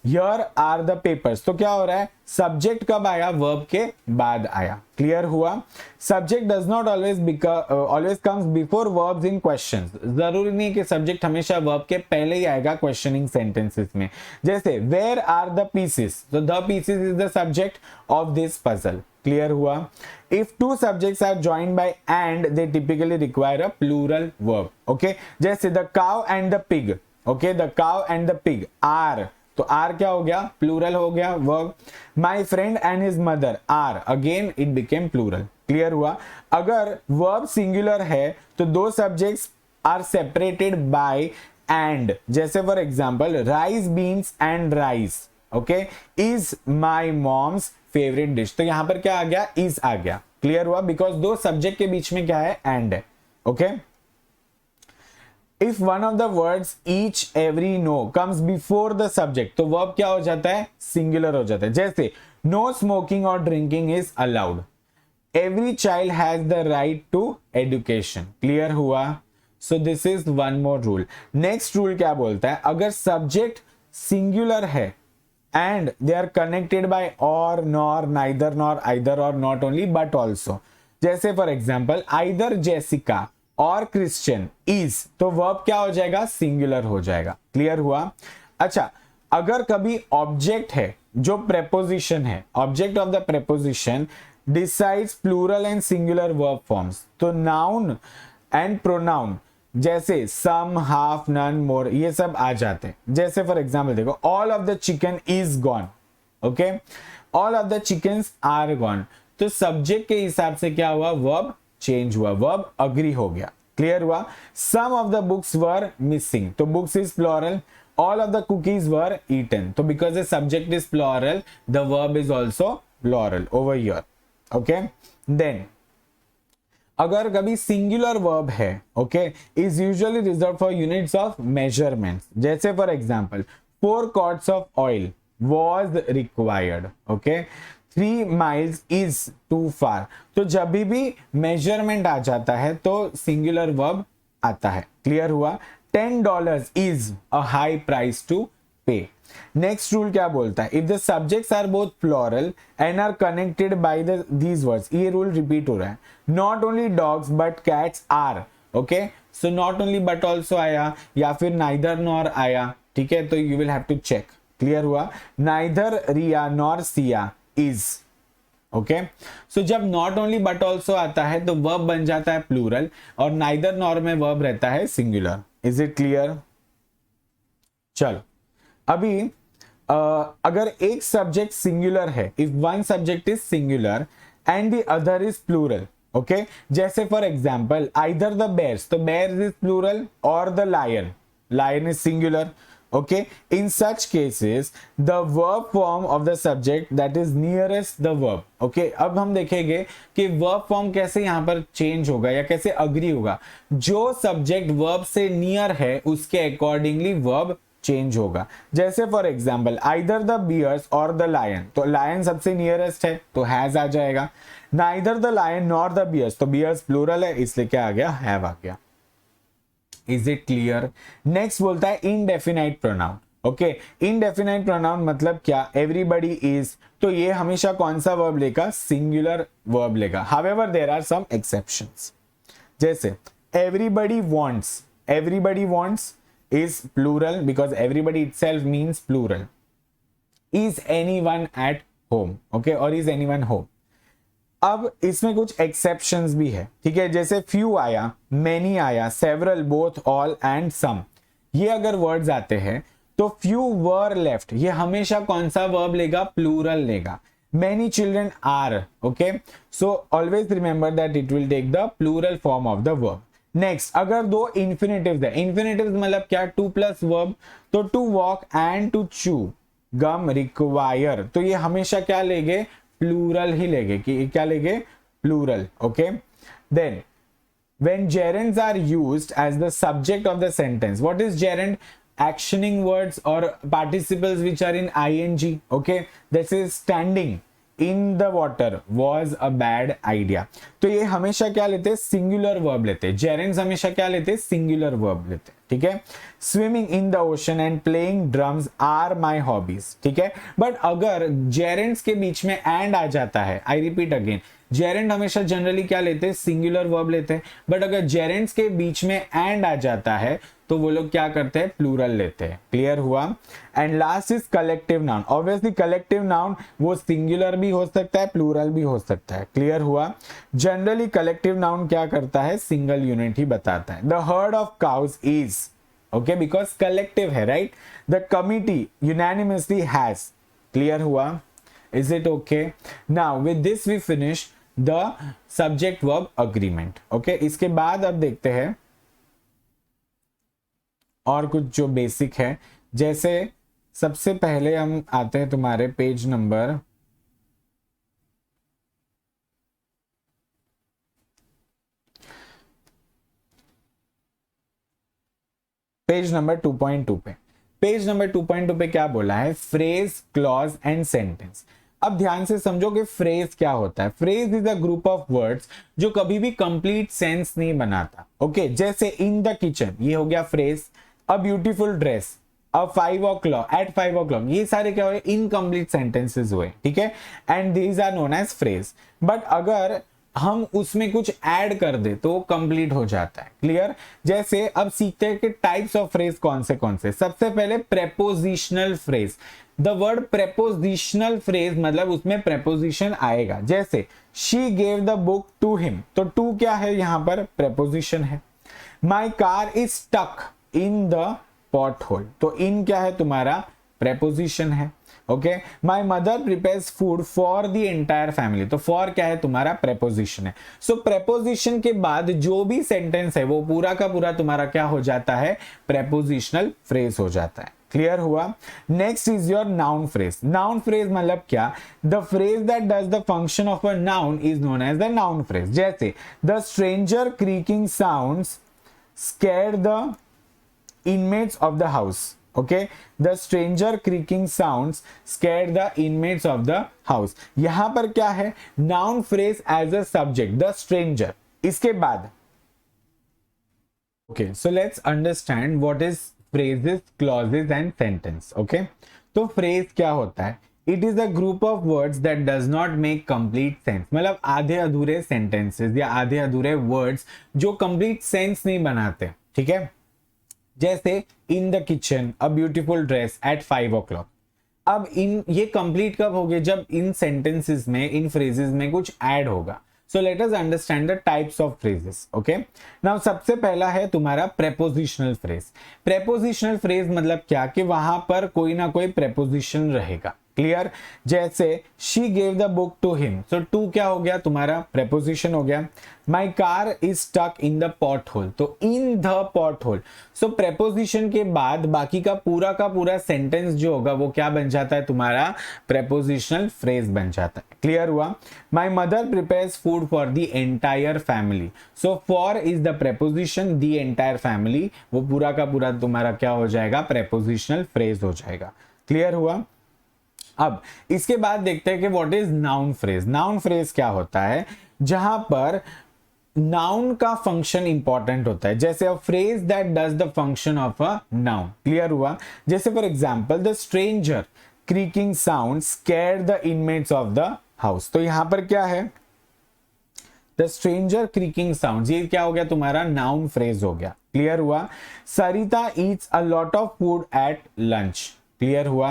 here are the papers, तो क्या हो रहा है? सब्जेक्ट कब आया? वर्ब के बाद आया। क्लियर हुआ? Subject does not always comes before verbs in questions. जरूरी नहीं कि सब्जेक्ट हमेशा वर्ब के पहले ही आएगा क्वेश्चनिंग सेंटेंसेस में। जैसे वेयर आर द पीसेस, तो the pieces is the subject of this puzzle. Clear हुआ? If two subjects are joined by and they typically require a plural verb. Okay, जैसे the cow and the pig. Okay, the cow and the pig are, तो are क्या हो गया? Plural हो गया verb. My friend and his mother are, again it became plural. Clear हुआ? अगर verb singular है तो दो subjects are separated by and, जैसे for example, rice beans and rice. Okay, is my mom's favourite dish, तो यहां पर क्या आ गया? इज आ गया। क्लियर हुआ? बिकॉज दो सब्जेक्ट के बीच में क्या है? एंड है। Okay, if one of the words each every no comes before the subject, तो वर्ब क्या हो जाता है? सिंगुलर हो जाता है। जैसे नो स्मोकिंग और drinking is allowed, every child has the right to education. Clear हुआ? So this is one more rule. Next rule क्या बोलता है, अगर सब्जेक्ट सिंगुलर है and they are connected by or, nor, neither, nor, either or, not only but also. जैसे for example either Jessica और Christian is, तो verb क्या हो जाएगा, सिंगुलर हो जाएगा। क्लियर हुआ? अच्छा, अगर कभी ऑब्जेक्ट है जो प्रेपोजिशन है, object of the preposition decides plural and singular verb forms, तो नाउन एंड प्रोनाउन जैसे सम, हाफ, नन, मोर, ये सब आ जाते हैं। जैसे फॉर एग्जाम्पल देखो, all of the chicken is gone, okay, all of the chickens are gone, तो subject के हिसाब से क्या हुआ, वर्ब चेंज हुआ, वर्ब अग्री हो गया। क्लियर हुआ? Some of the books were missing, तो books is plural, all of the cookies were eaten, so because the subject is plural the verb is also plural over here, okay? Then अगर कभी singular verb है, okay, is usually reserve for units of measurement. जैसे for example 4 quarts of oil was required, okay, 3 miles is too far, तो जब भी measurement आ जाता है तो सिंगुलर वर्ब आता है। क्लियर हुआ? $10 is a high price to pay. Next rule क्या बोलता है, if the subjects are both plural and are connected by these words, ये रूल रिपीट हो रहा है, not only dogs but cats are, okay, so not only but also आया या फिर नाइदर नॉर आया, ठीक है, तो you will have to check. Clear हुआ? Neither Riya nor Siya is, okay, so जब नॉट ओनली बट ऑल्सो आता है तो वर्ब बन जाता है प्लूरल और नाइदर नॉर में वर्ब रहता है सिंगुलर। Is it clear? चलो, अभी अगर एक सब्जेक्ट सिंगुलर है, if one subject is singular and the other is plural, okay, जैसे for example either the bears, तो बेयर्स इज प्लूरल, और the lion, lion is singular, okay, in such cases the verb form of the subject that is nearest the verb, okay, अब हम देखेंगे कि verb form कैसे यहां पर change होगा या कैसे अग्री होगा, जो सब्जेक्ट verb से नियर है उसके अकॉर्डिंगली verb चेंज होगा। जैसे for example either the bears और द लायन, तो लायन सबसे नियरेस्ट है तो हैज आ जाएगा, neither the lion nor the bears, तो बियर्स प्लूरल है इसलिए क्या आ गया, हैव आ गया। Is it clear? नेक्स्ट बोलता है indefinite pronoun, okay, indefinite pronoun मतलब क्या, एवरीबडी इज, तो ये हमेशा कौन सा वर्ब लेगा, सिंगुलर वर्ब लेगा। However there are some exceptions, जैसे everybody wants, everybody wants is plural because everybody itself means plural. Is anyone at home, okay, or is anyone home? अब इसमें कुछ एक्सेप्शंस भी है, ठीक है, जैसे few आया, many आया, several, both, all and some, ये अगर वर्ड्स आते हैं तो few were left, ये हमेशा कौन सा वर्ब लेगा, प्लूरल लेगा। many children are, okay, so always remember that it will take the plural form of the verb. Next, अगर दो इंफिनिटिव्स है, इंफिनिटिव्स मतलब क्या, टू प्लस वर्ब, तो to walk and to chew gum require, तो ये हमेशा क्या लेंगे, प्लूरल ही लेंगे, कि क्या लेंगे, plural, okay. Then when gerunds are used as the subject of the sentence, what is gerund? Actioning words or participles which are in ing, okay, this is standing in the water was a bad idea, तो ये हमेशा क्या लेते हैं, singular verb लेते हैं, जेरेंड्स हमेशा क्या लेते हैं, सिंगुलर वर्ब लेते हैं, ठीक है। Swimming in the ocean and playing drums are my hobbies, ठीक है, बट अगर जेरेंड्स के बीच में एंड आ जाता है, आई रिपीट अगेन, जेरेंड हमेशा जनरली क्या लेते हैं, सिंगुलर वर्ब लेते हैं, बट अगर जेरेंड्स के बीच में एंड आ जाता है तो वो लोग क्या करते हैं, प्लूरल लेते हैं। क्लियर हुआ? And last is collective noun, obviously collective noun वो सिंगुलर भी हो सकता है, प्लूरल भी हो सकता है। क्लियर हुआ? जनरली कलेक्टिव नाउन क्या करता है, सिंगल यूनिट ही बताता है। The herd of cows is, okay, because collective है, right, the committee unanimously has. Clear हुआ? Is it okay? Now with this we finish the subject verb agreement, okay. इसके बाद अब देखते हैं और कुछ जो बेसिक है, जैसे सबसे पहले हम आते हैं तुम्हारे पेज नंबर 2.2 पे। पेज नंबर 2.2 पे क्या बोला है, फ्रेज, क्लॉज एंड सेंटेंस। अब ध्यान से समझो कि फ्रेज क्या होता है। Phrase is a group of words जो कभी भी कंप्लीट सेंस नहीं बनाता। ओके, जैसे इन द किचन, ये हो गया phrase. A beautiful dress, a 5 o'clock, at 5 o'clock, ये सारे क्या हुए, इनकम्प्लीट सेंटेंसेस हुए, ठीक है, and these are known as phrase. But अगर हम उसमें कुछ ऐड कर दे तो कंप्लीट हो जाता है। क्लियर? जैसे अब सीखते हैं कि टाइप्स ऑफ फ्रेज कौन से। सबसे पहले prepositional phrase. The word prepositional phrase मतलब उसमें प्रेपोजिशन आएगा। जैसे she gave the book to him, तो टू क्या है, यहां पर प्रेपोजिशन है। My car is stuck in the pothole, तो इन क्या है, तुम्हारा प्रेपोजिशन है। Okay, my mother prepares food for the entire family, तो फॉर क्या है, तुम्हारा प्रेपोजिशन है। सो प्रेपोजिशन के बाद जो भी सेंटेंस है वो पूरा का पूरा तुम्हारा क्या हो जाता है, प्रेपोजिशनल फ्रेज हो जाता है। क्लियर हुआ? Next is your noun phrase. Noun phrase मतलब क्या, the phrase that does the function of a noun is known as the noun phrase. जैसे the stranger creaking sounds scared the inmates of the house. Okay, the stranger creaking sounds scared the inmates of the house. यहां पर क्या है, noun phrase as a subject, the stranger। इसके बाद okay, so let's understand what is phrases, clauses and sentence। okay, तो phrase क्या होता है, it is a group of words that does not make complete sense, मतलब आधे अधूरे sentences या आधे अधूरे वर्ड्स जो कंप्लीट सेंस नहीं बनाते। ठीक है, जैसे in the kitchen, a beautiful dress, at 5 o'clock। अब इन ये कंप्लीट कब होगे, जब इन सेंटेंसेस में, इन फ्रेजेस में कुछ ऐड होगा। सो let us understand the types of phrases. Okay, now सबसे पहला है तुम्हारा प्रेपोजिशनल फ्रेज। प्रेपोजिशनल फ्रेज मतलब क्या, कि वहां पर कोई ना कोई प्रेपोजिशन रहेगा। क्लियर? जैसे she gave the book to him, so to क्या हो गया, तुम्हारा प्रेपोजिशन हो गया। My car is stuck in the pothole, तो in the pothole, so preposition के बाद बाकी का पूरा सेंटेंस जो होगा वो क्या बन जाता है, तुम्हारा प्रेपोजिशनल फ्रेज बन जाता है। क्लियर हुआ? माई mother prepares food for the entire family, so for is the preposition, the entire family, वो पूरा का पूरा तुम्हारा क्या हो जाएगा, प्रेपोजिशनल फ्रेज हो जाएगा। क्लियर हुआ? अब इसके बाद देखते हैं कि what is noun phrase. Noun phrase क्या होता है, जहां पर नाउन का फंक्शन इंपॉर्टेंट होता है। जैसे a phrase that does the function of a noun. Clear हुआ? जैसे for example the stranger creaking sound scared the inmates of the house, तो यहां पर क्या है, द स्ट्रेंजर क्रीकिंग साउंड, ये क्या हो गया, तुम्हारा नाउन फ्रेज हो गया। क्लियर हुआ? Sarita eats a lot of food at lunch. Clear हुआ?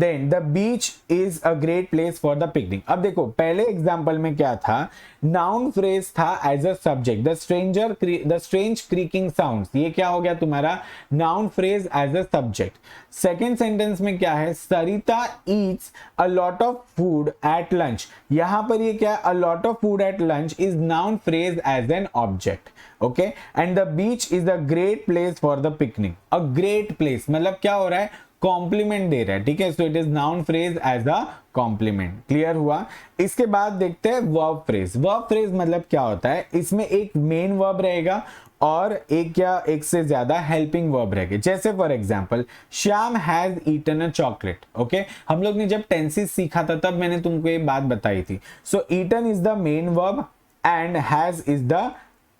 Then the beach is a great place for the picnic. अब देखो पहले एग्जांपल में क्या था, नाउन फ्रेज था as a subject, the strange creaking sounds, ये क्या हो गया तुम्हारा, noun phrase as a subject. Second sentence में क्या है, Sarita eats a lot of food at lunch, यहां पर ये क्या है, अ lot of food at lunch is noun phrase as an object. Okay, and the beach is a great place for the picnic. A great place मतलब क्या हो रहा है, कॉम्प्लीमेंट दे रहा है। ठीक है, so it is noun phrase as a complement. Clear हुआ? इसके बाद देखते हैं वर्ब फ्रेज। वर्ब फ्रेज मतलब क्या होता है, इसमें एक मेन वर्ब रहेगा और एक से ज्यादा हेल्पिंग वर्ब रहेंगे। जैसे for example Shyam has eaten a chocolate. Okay, हम लोग ने जब टेंसेस सीखा था तब मैंने तुमको ये बात बताई थी। So eaten is the main verb and has is the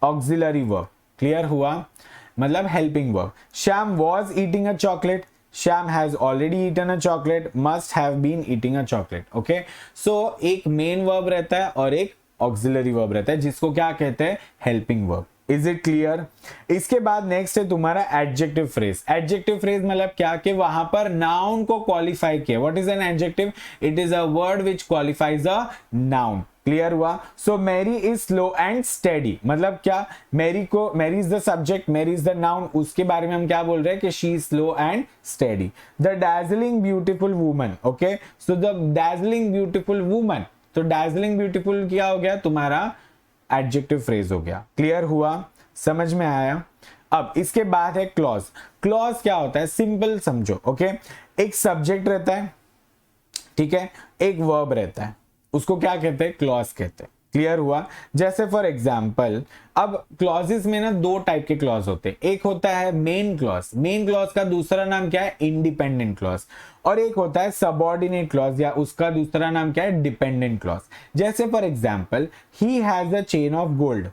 auxiliary verb. Clear हुआ? मतलब helping verb. Shyam was eating a chocolate, Shyam has already eaten a chocolate, must have been eating a chocolate. Okay, so एक main verb रहता है और एक auxiliary verb रहता है जिसको क्या कहते हैं, helping verb. Is it clear? इसके बाद नेक्स्ट है तुम्हारा एडजेक्टिव फ्रेज। एडजेक्टिव फ्रेज मतलब क्या, कि वहां पर नाउन को क्वालिफाई किया। What is an adjective? It is a word which qualifies a noun. Clear हुआ? So Mary is slow and steady मतलब क्या, Mary is the subject, Mary is the noun, उसके बारे में हम क्या बोल रहे हैं कि she is slow and steady. The dazzling beautiful woman. Okay, so the dazzling beautiful woman, तो डैजलिंग ब्यूटीफुल क्या हो गया, तुम्हारा एडजेक्टिव फ्रेज हो गया। क्लियर हुआ? समझ में आया? अब इसके बाद है क्लॉज। क्लॉज क्या होता है, सिंपल समझो। ओके, एक सब्जेक्ट रहता है, ठीक है, एक वर्ब रहता है, उसको क्या कहते हैं, क्लॉज कहते हैं। क्लियर हुआ? जैसे फॉर एग्जाम्पल, अब क्लॉजेस में ना दो टाइप के क्लॉज होते हैं, एक होता है मेन क्लॉज, मेन क्लॉज का दूसरा नाम क्या है, इंडिपेंडेंट क्लॉज, और एक होता है सबऑर्डिनेट क्लॉज या उसका दूसरा नाम क्या है, डिपेंडेंट क्लॉज। जैसे for example, he has a chain of gold,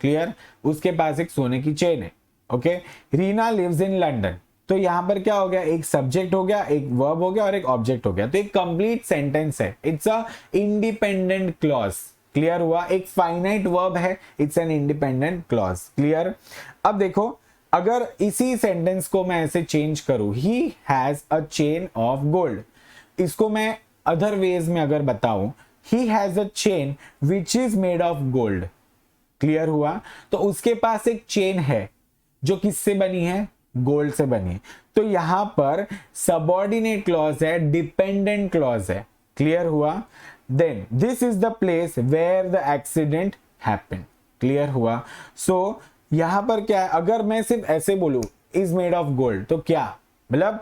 clear, उसके पास एक सोने की चेन है, okay. Reena lives in London, तो यहां पर क्या हो गया, एक सब्जेक्ट हो गया, एक वर्ब हो गया और एक ऑब्जेक्ट हो गया, तो एक कंप्लीट सेंटेंस है, it's a independent clause. Clear हुआ? एक फाइनाइट वर्ब है, it's an independent clause. Clear? अब देखो, अगर इसी सेंटेंस को मैं ऐसे चेंज करूं, ही has a chain of gold, इसको मैं अदर वेज में अगर बताऊं, ही has a chain which is made of gold. Clear हुआ? तो उसके पास एक चेन है जो किससे बनी है, गोल्ड से बनी है, तो यहां पर सबऑर्डिनेट क्लॉज है, डिपेंडेंट क्लॉज है। क्लियर हुआ? Then this is the place where the accident happened. Clear हुआ? सो यहां पर क्या है, अगर मैं सिर्फ ऐसे बोलूं इज मेड ऑफ गोल्ड, तो क्या मतलब,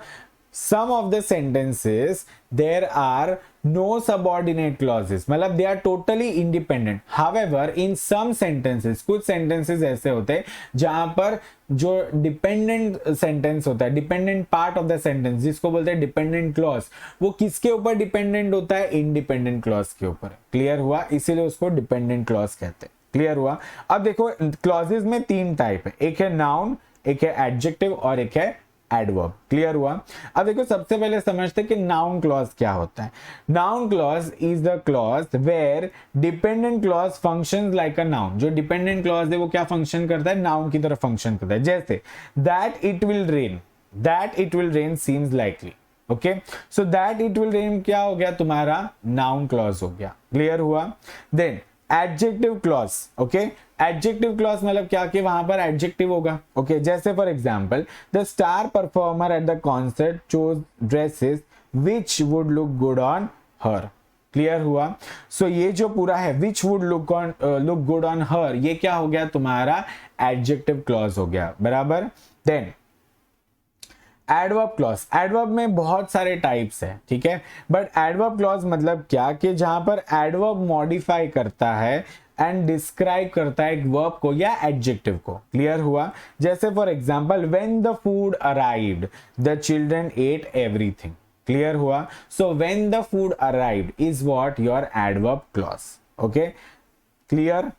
some of the sentences there are no subordinate clauses, मतलब they are totally independent. However, in some sentences, कुछ sentences ऐसे होते हैं जहां पर जो dependent sentence होता है, dependent part of the sentence जिसको बोलते हैं dependent clause, वो किसके ऊपर dependent होता है, independent clause के ऊपर। क्लियर हुआ? इसीलिए उसको dependent clause कहते हैं। क्लियर हुआ? अब देखो, क्लॉजेज में तीन टाइप है, एक है नाउन, एक है एडजेक्टिव और एक है एडवर्ब। क्लियर हुआ? अब देखो, सबसे पहले समझते हैं कि नाउन क्लॉज क्या होता है। Noun clause is the clause where dependent clause functions like a noun. जो डिपेंडेंट क्लॉज है वो क्या फंक्शन करता है, नाउन की तरह फंक्शन करता है। जैसे that it will rain, that it will rain seems likely, okay. So that it will rain क्या हो गया, तुम्हारा नाउन क्लॉज हो गया। क्लियर हुआ? Then adjective clause, okay. Adjective clause मतलब क्या, कि वहां पर एडजेक्टिव होगा, ओके। जैसे for example, the star performer at the concert chose dresses which would look good on her. Clear हुआ? सो ये जो पूरा है which would look good on her, ये क्या हो गया, तुम्हारा एडजेक्टिव क्लॉज हो गया, बराबर। देन एडवर्ब क्लॉज, एडवर्ब में बहुत सारे टाइप्स है, ठीक है, बट एडवर्ब क्लॉज मतलब क्या, कि जहां पर एडवर्ब मॉडिफाई करता है एंड डिस्क्राइब करता है एक वर्ब को या एडजेक्टिव को। क्लियर हुआ? जैसे for example, when the food arrived the children ate everything. Clear हुआ? So when the food arrived is what, your adverb clause, okay. Clear?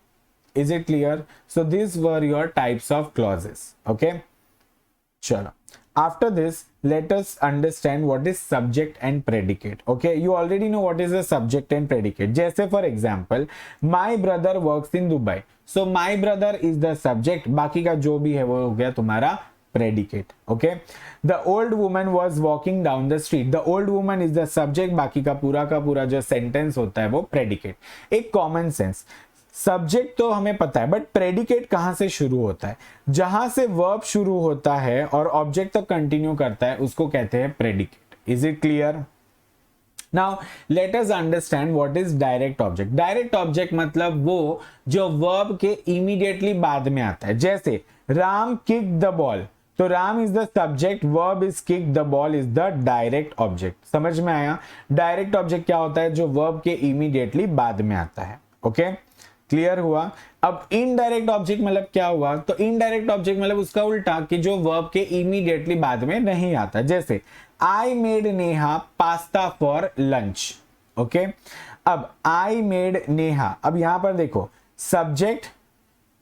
Is it clear? So this were your types of clauses, okay. चलो, after this let us understand what is subject and predicate, okay। you already know what is the subject and predicate। जैसे for example, my brother works in Dubai, so my brother is the subject, बाकी का जो भी है वो हो गया तुम्हारा predicate, okay। the old woman was walking down the street, the old woman is the subject, बाकी का पूरा जो sentence होता है वो predicate। एक common sense, सब्जेक्ट तो हमें पता है, बट प्रेडिकेट कहां से शुरू होता है, जहां से वर्ब शुरू होता है और ऑब्जेक्ट तक कंटिन्यू करता है उसको कहते हैं predicate. Is it clear? Now let us understand what is direct object. Direct object मतलब वो जो वर्ब के इमीडिएटली बाद में आता है। जैसे राम किक द बॉल, तो Ram is the subject, verb is kick, the ball is the direct object. समझ में आया? डायरेक्ट ऑब्जेक्ट क्या होता है, जो वर्ब के इमीडिएटली बाद में आता है, ओके। क्लियर हुआ? अब इनडायरेक्ट ऑब्जेक्ट मतलब क्या हुआ, तो इनडायरेक्ट ऑब्जेक्ट मतलब उसका उल्टा, कि जो वर्ब के इमीडिएटली बाद में नहीं आता। जैसे आई made Neha pasta for lunch, okay. अब आई मेड नेहा, अब यहां पर देखो, subject,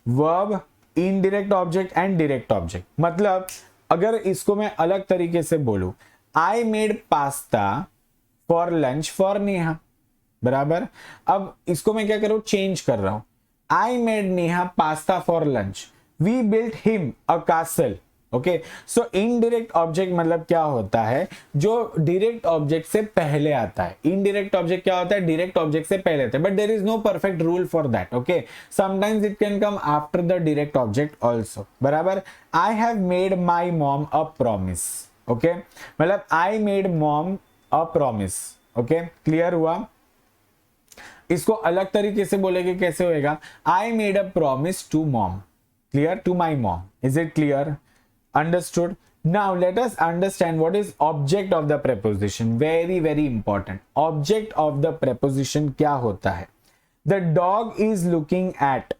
verb, indirect object and direct object. मतलब अगर इसको मैं अलग तरीके से बोलूं, I made pasta for lunch for Neha, बराबर। अब इसको मैं क्या करूं, चेंज कर रहा हूं, I made Neha pasta for lunch, we built him a castle, okay. So indirect object मतलब क्या होता है, जो डायरेक्ट ऑब्जेक्ट से पहले आता है। इनडायरेक्ट ऑब्जेक्ट क्या होता है, डायरेक्ट ऑब्जेक्ट से पहले आता है, but there is no perfect rule for that, okay. Sometimes it can come after the direct object also, बराबर। I have made my mom a promise, okay, मतलब I made mom a promise, okay. Clear हुआ? इसको अलग तरीके से बोलेंगे, कैसे होएगा, I made a promise to mom, clear, to my mom. Is it clear? Understood? Now let us understand what is object of the preposition. Very very important, object of the preposition क्या होता है। The dog is looking eight,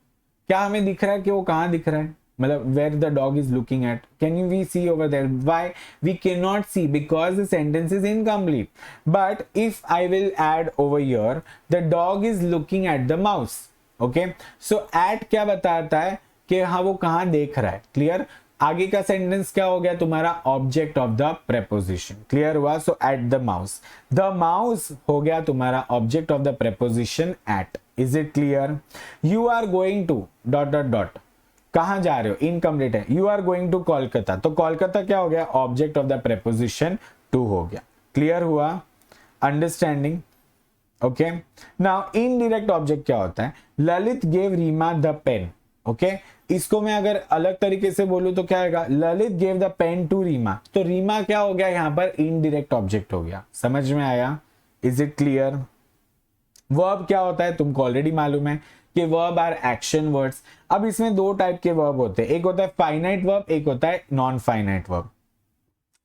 क्या हमें दिख रहा है कि वो कहाँ दिख रहा है, मतलब where the dog is looking at, can you we see over there, why we can not see, because the sentence is incomplete. But if I will add over here the dog is looking at the mouse. Okay, so at क्या बताता है कि हाँ वो कहाँ देख रहा है. क्लियर. आगे का सेंटेंस क्या हो गया तुम्हारा, object of the preposition. Clear हुआ. So at the mouse, the mouse हो गया तुम्हारा object of the preposition at. Is it clear. You are going to dot dot dot, कहां जा रहे हो, इनकम्प्लीट है. You are going to Kolkata, तो कोलकाता क्या हो गया, object of the preposition to हो गया. क्लियर हुआ. Understanding. Okay. Now indirect object क्या होता है, Lalit gave Reema the pen. Okay, इसको मैं अगर अलग तरीके से बोलूं तो क्या आएगा, Lalit gave the pen to Reema. तो रीमा क्या हो गया यहां पर, इनडायरेक्ट ऑब्जेक्ट हो गया. समझ में आया. Is it clear. वर्ब क्या होता है तुमको ऑलरेडी मालूम है कि वर्ब आर एक्शन वर्ड्स. अब इसमें दो टाइप के वर्ब होते हैं, एक होता है फाइनाइट वर्ब, एक होता है non finite verb.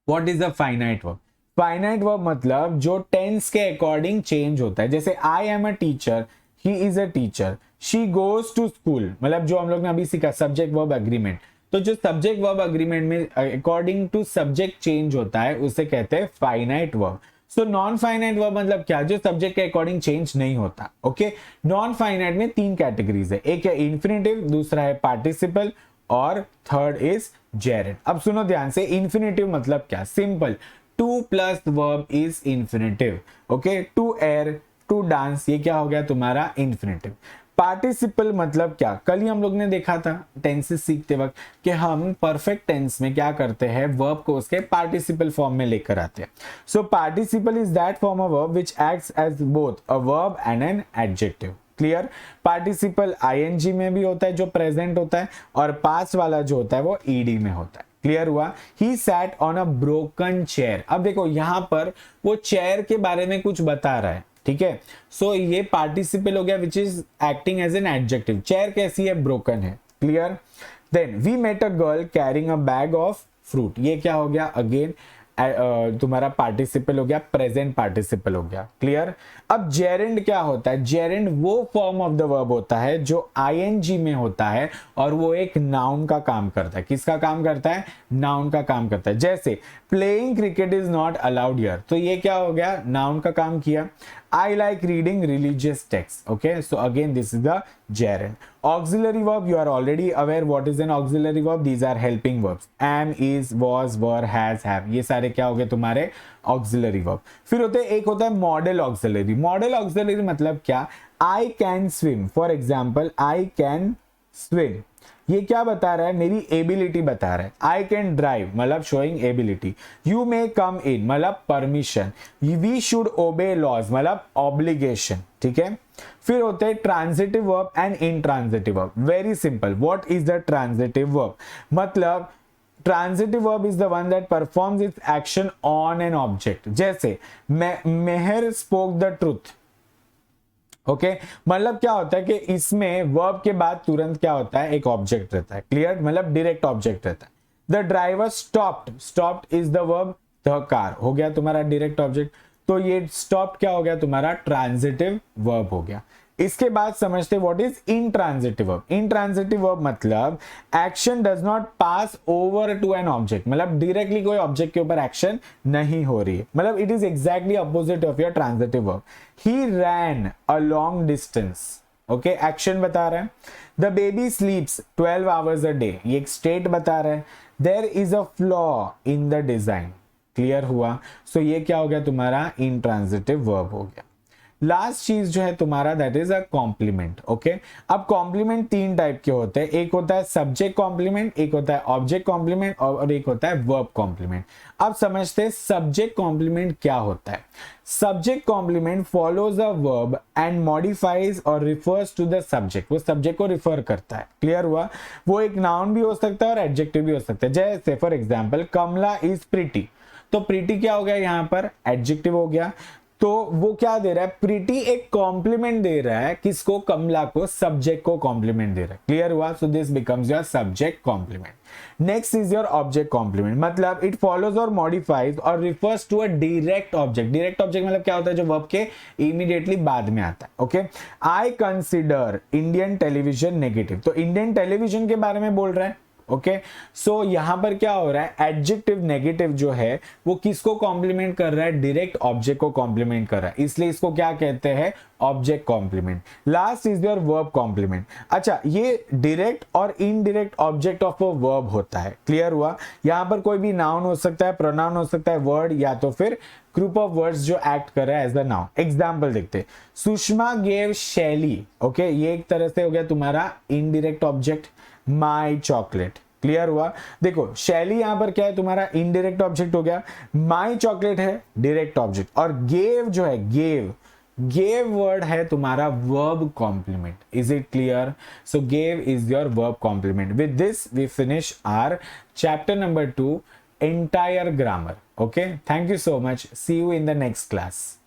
What is a finite verb. Finite verb मतलब जो टेंस के अकॉर्डिंग चेंज होता है. जैसे I am a teacher, he is a teacher, she goes to school, मतलब जो हम लोग ने अभी सीखा सब्जेक्ट वर्ब एग्रीमेंट. तो जो सब्जेक्ट वर्ब एग्रीमेंट में अकॉर्डिंग टू सब्जेक्ट चेंज होता है उसे कहते हैं finite verb. So non finite verb मतलब क्या, जो सब्जेक्ट के अकॉर्डिंग चेंज नहीं होता. ओके, नॉन फाइनाइट में तीन कैटेगरीज है, एक है इन्फिनेटिव, दूसरा है पार्टिसिपल और थर्ड इज जेरेंड. अब सुनो ध्यान से, इन्फिनेटिव मतलब क्या, simple, to plus verb is infinitive. Okay, to err, to dance, ये क्या हो गया तुम्हारा इन्फिनेटिव. पार्टिसिपल मतलब क्या, कल ही हम लोग ने देखा था टेंसेस सीखते वक्त कि हम परफेक्ट टेंस में क्या करते हैं, वर्ब को उसके पार्टिसिपल फॉर्म में लेकर आते हैं. So participle is that form of verb which acts as both a verb and an adjective. Clear. Participle ING में भी होता है जो प्रेजेंट होता है, और पास्ट वाला जो होता है वो ईडी में होता है. क्लियर हुआ. He sat on a broken chair. अब देखो यहां पर वो चेयर के बारे में कुछ बता रहा है. ठीक है, सो ये पार्टिसिपल हो गया which is acting as an adjective. Chair कैसी है, ब्रोकन है. Clear. Then we met a girl carrying a bag of fruit, ये क्या हो गया, अगेन तुम्हारा पार्टिसिपल हो गया, प्रेजेंट पार्टिसिपल हो गया. क्लियर. अब जेरेंड क्या होता है, जेरेंड वो फॉर्म ऑफ द वर्ब होता है जो आईएनजी में होता है और वो एक नाउन का काम करता है. किसका काम करता है, नाउन का काम करता है. जैसे playing cricket is not allowed here, तो ये क्या हो गया, नाउन का काम किया. I like reading religious texts. Okay, so again this is the gerund. Auxiliary verb, you are already aware what is an auxiliary verb. These are helping verbs. Am, is, was, were, has, have. ये सारे क्या हो गए तुम्हारे auxiliary verb. फिर होते एक होता है model auxiliary. Model auxiliary मतलब क्या, I can swim. For example, I can swim. ये क्या बता रहा है, मेरी एबिलिटी बता रहा है. आई कैन ड्राइव मतलब showing ability. You may come in मतलब permission. We should obey laws मतलब ऑब्लिगेशन. ठीक है. फिर होते हैं transitive verb and intransitive verb. Very simple, what is the transitive verb, मतलब transitive verb is the one that performs its action on an object. जैसे Mehar spoke the truth. Okay, मतलब क्या होता है कि इसमें वर्ब के बाद तुरंत क्या होता है, एक ऑब्जेक्ट रहता है. क्लियर, मतलब डायरेक्ट ऑब्जेक्ट रहता है. The driver stopped, stopped is the verb, the car हो गया तुम्हारा डायरेक्ट ऑब्जेक्ट. तो ये स्टॉप्ड क्या हो गया तुम्हारा ट्रांजिटिव वर्ब हो गया. इसके बाद समझते what is intransitive verb. Intransitive verb मतलब action does not pass over to an object, मतलब डायरेक्टली कोई ऑब्जेक्ट के ऊपर एक्शन नहीं हो रही है, मतलब it is exactly opposite of your transitive verb. He ran a long distance. Okay, action बता रहा है. The baby sleeps 12 hours a day, ये एक स्टेट बता रहा है. There is a flaw in the design. Clear हुआ. सो ये क्या हो गया तुम्हारा इनट्रांजिटिव वर्ब हो गया. लास्ट चीज जो है तुम्हारा that is a compliment. Okay, अब कॉम्प्लीमेंट तीन टाइप के होते हैं, एक होता है सब्जेक्ट कॉम्प्लीमेंट, एक होता है ऑब्जेक्ट कॉम्प्लीमेंट और एक होता है वर्ब कॉम्प्लीमेंट. अब समझते हैं सब्जेक्ट कॉम्प्लीमेंट क्या होता है. Subject complement follows a verb and modifies और रिफर्स टू द सब्जेक्ट, वो सब्जेक्ट को रिफर करता है. क्लियर हुआ. वो एक नाउन भी हो सकता है और एडजेक्टिव भी हो सकता है. जैसे for example Kamala is pretty, तो प्रिटी क्या हो गया यहाँ पर एडजेक्टिव हो गया. तो वो क्या दे रहा है, प्रीटी एक कॉम्प्लीमेंट दे रहा है, किसको, कमला को, सब्जेक्ट को कॉम्प्लीमेंट दे रहा है। क्लियर हुआ? So this becomes your subject complement. Next is your object complement, मतलब इट फॉलोज और मॉडिफाइज और refers to a direct object. Direct object मतलब क्या होता है, जो वर्ब के इमीडिएटली बाद में आता है। Okay, I consider Indian television negative, तो इंडियन टेलीविजन के बारे में बोल रहा है। ओके, सो यहां पर क्या हो रहा है, एडजेक्टिव नेगेटिव जो है वो किसको कॉम्प्लीमेंट कर रहा है, डायरेक्ट ऑब्जेक्ट को कॉम्प्लीमेंट कर रहा है, इसलिए इसको क्या कहते हैं, object complement. Last is your verb complement. अच्छा, ये डायरेक्ट और indirect object of a verb होता है। क्लियर हुआ? यहां पर कोई भी नाउन हो सकता है, प्रोनाउन हो सकता है, वर्ड या तो फिर ग्रुप ऑफ वर्ड्स जो एक्ट कर रहा है एज अ नाउन। एग्जाम्पल देखते, सुषमा गेव शैली। ओके, ये एक तरह से हो गया तुम्हारा इनडायरेक्ट ऑब्जेक्ट, माई चॉकलेट। क्लियर हुआ? देखो, शैली यहां पर क्या है, तुम्हारा इनडायरेक्ट ऑब्जेक्ट हो गया, माई चॉकलेट है डायरेक्ट ऑब्जेक्ट, और गेव जो है, गेव वर्ड है तुम्हारा verb complement. Is it clear? So gave is your verb complement. With this we finish our chapter number 2 entire grammar. Okay, thank you so much. See you in the next class.